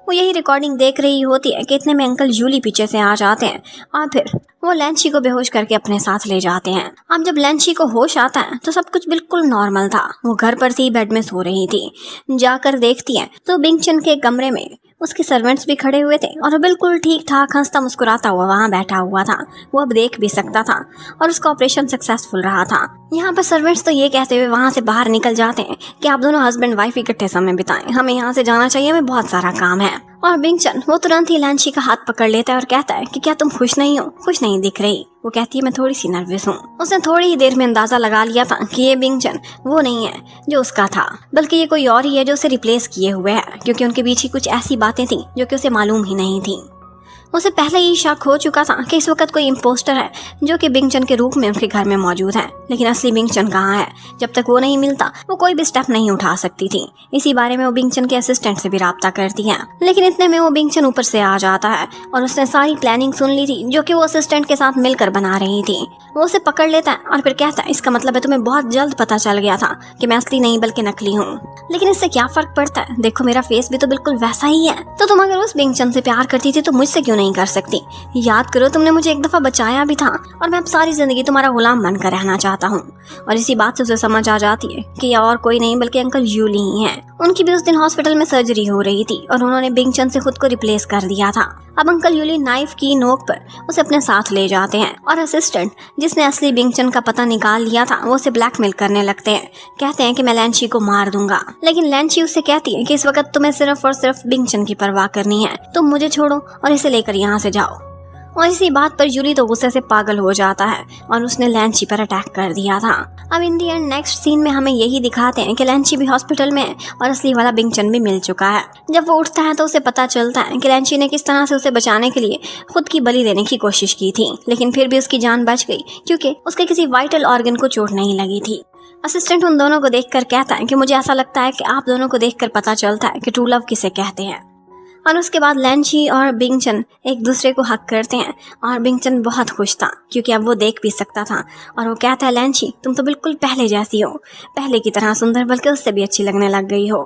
वो यही रिकॉर्डिंग देख रही होती है कि इतने में अंकल यूली पीछे से आ जाते हैं और फिर वो लैंची को बेहोश करके अपने साथ ले जाते हैं। अब जब लैंची को होश आता है तो सब कुछ बिल्कुल नॉर्मल था। वो घर पर थी, बेड में सो रही थी। जाकर देखती है तो बिंगचन के कमरे में उसके सर्वेंट्स भी खड़े हुए थे और वो बिल्कुल ठीक ठाक हंसता मुस्कुराता हुआ वहाँ बैठा हुआ था। वो अब देख भी सकता था और उसका ऑपरेशन सक्सेसफुल रहा था। यहाँ पर सर्वेंट्स तो ये कहते हुए वहाँ से बाहर निकल जाते हैं कि आप दोनों हस्बैंड वाइफ इकट्ठे समय बिताएं, हमें यहाँ से जाना चाहिए, हमें बहुत सारा काम है। और बिंगचन वो तुरंत ही लैंची का हाथ पकड़ लेता है और कहता है कि क्या तुम खुश नहीं हो? खुश नहीं दिख रही। वो कहती है मैं थोड़ी सी नर्वस हूँ। उसने थोड़ी ही देर में अंदाजा लगा लिया था कि ये बिंगचन वो नहीं है जो उसका था, बल्कि ये कोई और ही है जो उसे रिप्लेस किए हुए है, क्योंकि उनके पीछे कुछ ऐसी बातें थी जो कि उसे मालूम ही नहीं थी। उसे पहले ही शक हो चुका था कि इस वक्त कोई इम्पोस्टर है जो कि बिंगचन के रूप में उनके घर में मौजूद है। लेकिन असली बिंगचन कहाँ है? जब तक वो नहीं मिलता वो कोई भी स्टेप नहीं उठा सकती थी। इसी बारे में वो बिंगचन के असिस्टेंट से भी राब्ता करती है। लेकिन इतने में वो बिंगचन ऊपर से आ जाता है और उसने सारी प्लानिंग सुन ली थी जो कि वो असिस्टेंट के साथ मिलकर बना रही थी। वो उसे पकड़ लेता है और फिर कहता है इसका मतलब है तुम्हें बहुत जल्द पता चल गया था कि मैं असली नहीं बल्कि नकली हूँ। लेकिन इससे क्या फर्क पड़ता है? देखो मेरा फेस भी तो बिल्कुल वैसा ही है। तो तुम अगर उस बिंगचन से प्यार करती थी तो मुझसे क्यों नहीं नहीं कर सकती। याद करो, तुमने मुझे एक दफ़ा बचाया भी था और मैं अब सारी ज़िंदगी तुम्हारा गुलाम बनकर रहना चाहता हूँ। और इसी बात से उसे समझ आ जाती है कि यह और कोई नहीं बल्कि अंकल यूली ही हैं। उनकी भी उस दिन हॉस्पिटल में सर्जरी हो रही थी और उन्होंने बिंगचन से खुद को रिप्लेस कर दिया था। अब अंकल यूली नाइफ की नोक पर उसे अपने साथ ले जाते हैं और असिस्टेंट जिसने असली बिंगचन का पता निकाल लिया था वो उसे ब्लैकमेल करने लगते हैं। कहते हैं कि मैं लैंची को मार दूंगा, लेकिन लैंची उससे कहती है कि इस वक्त तुम्हें सिर्फ और सिर्फ बिंगचन की परवाह करनी है, तुम मुझे छोड़ो और इसे लेकर यहाँ से जाओ। और इसी बात पर यूली तो गुस्से से पागल हो जाता है और उसने लैंची पर अटैक कर दिया था। अब इन दी एंड नेक्स्ट सीन में हमें यही दिखाते हैं कि लैंची भी हॉस्पिटल में है और असली वाला बिंगचन भी मिल चुका है। जब वो उठता है तो उसे पता चलता है कि लैंची ने किस तरह से उसे बचाने के लिए खुद की बलि देने की कोशिश की थी, लेकिन फिर भी उसकी जान बच गई क्योंकि उसके किसी वाइटल ऑर्गन को चोट नहीं लगी थी। असिस्टेंट उन दोनों को देखकर कहता है कि मुझे ऐसा लगता है कि आप दोनों को देखकर पता चलता है कि ट्रू लव किसे कहते हैं। और उसके बाद लैंची और बिंगचन एक दूसरे को हक करते हैं और बिंगचन बहुत खुश था क्योंकि अब वो देख भी सकता था। और वो कहता है, लैंची तुम तो बिल्कुल पहले जैसी हो, पहले की तरह सुंदर, बल्कि उससे भी अच्छी लगने लग गई हो।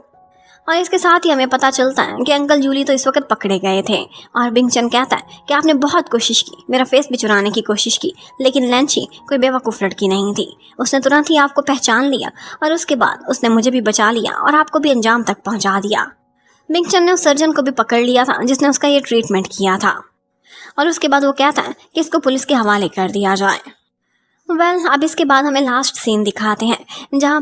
और इसके साथ ही हमें पता चलता है कि अंकल यूली तो इस वक्त पकड़े गए थे। और बिंगचन कहता है कि आपने बहुत कोशिश की, मेरा फेस भी चुराने की कोशिश की, लेकिन लैंची कोई बेवकूफ़ लड़की नहीं थी। उसने तुरंत ही आपको पहचान लिया और उसके बाद उसने मुझे भी बचा लिया और आपको भी अंजाम तक पहुंचा दिया। बिंगचन ने उस सर्जन को भी पकड़ लिया था जिसने उसका ये ट्रीटमेंट किया था और उसके बाद वो कहता है कि इसको पुलिस के हवाले कर दिया जाए। अब इसके बाद हमें लास्ट सीन दिखाते हैं जहाँ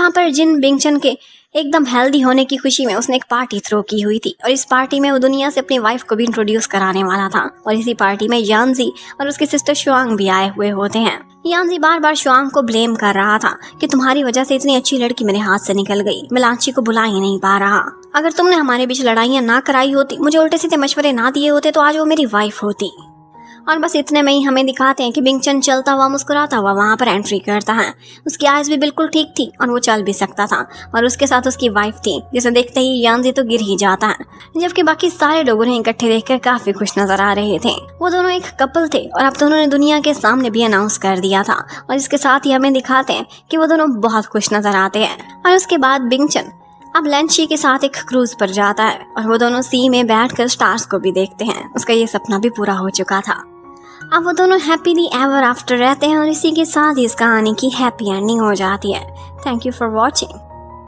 पर जिन बिंगचन के एकदम हेल्दी होने की खुशी में उसने एक पार्टी थ्रो की हुई थी और इस पार्टी में वो दुनिया से अपनी वाइफ को भी इंट्रोड्यूस कराने वाला था। और इसी पार्टी में यांजी और उसकी सिस्टर शुआंग भी आए हुए होते हैं। यांजी बार बार शुआंग को ब्लेम कर रहा था कि तुम्हारी वजह से इतनी अच्छी लड़की मेरे हाथ से निकल गई, मैं लांची को बुला ही नहीं पा रहा। अगर तुमने हमारे बीच लड़ाइयाँ ना कराई होती, मुझे उल्टे सीधे मशवरे ना दिए होते, तो आज वो मेरी वाइफ होती। और बस इतने में ही हमें दिखाते हैं कि बिंगचन चलता हुआ मुस्कुराता हुआ वहाँ पर एंट्री करता है। उसकी आइज़ भी बिल्कुल ठीक थी और वो चल भी सकता था और उसके साथ उसकी वाइफ थी, जिसे देखते ही यांजी तो गिर ही जाता है, जबकि बाकी सारे लोग उन्हें इकट्ठे देखकर काफी खुश नजर आ रहे थे। वो दोनों एक कपल थे और अब तो उन्होंने दुनिया के सामने भी अनाउंस कर दिया था। और इसके साथ ही हमें दिखाते हैं कि वो दोनों बहुत खुश नजर आते हैं। और उसके बाद बिंगचन अब लैंची के साथ एक क्रूज पर जाता है और वो दोनों सी में बैठकर स्टार्स को भी देखते हैं। उसका ये सपना भी पूरा हो चुका था। अब वो दोनों हैप्पीली एवर आफ्टर रहते हैं और इसी के साथ ही इस कहानी की हैप्पी एंडिंग हो जाती है। Thank you for watching.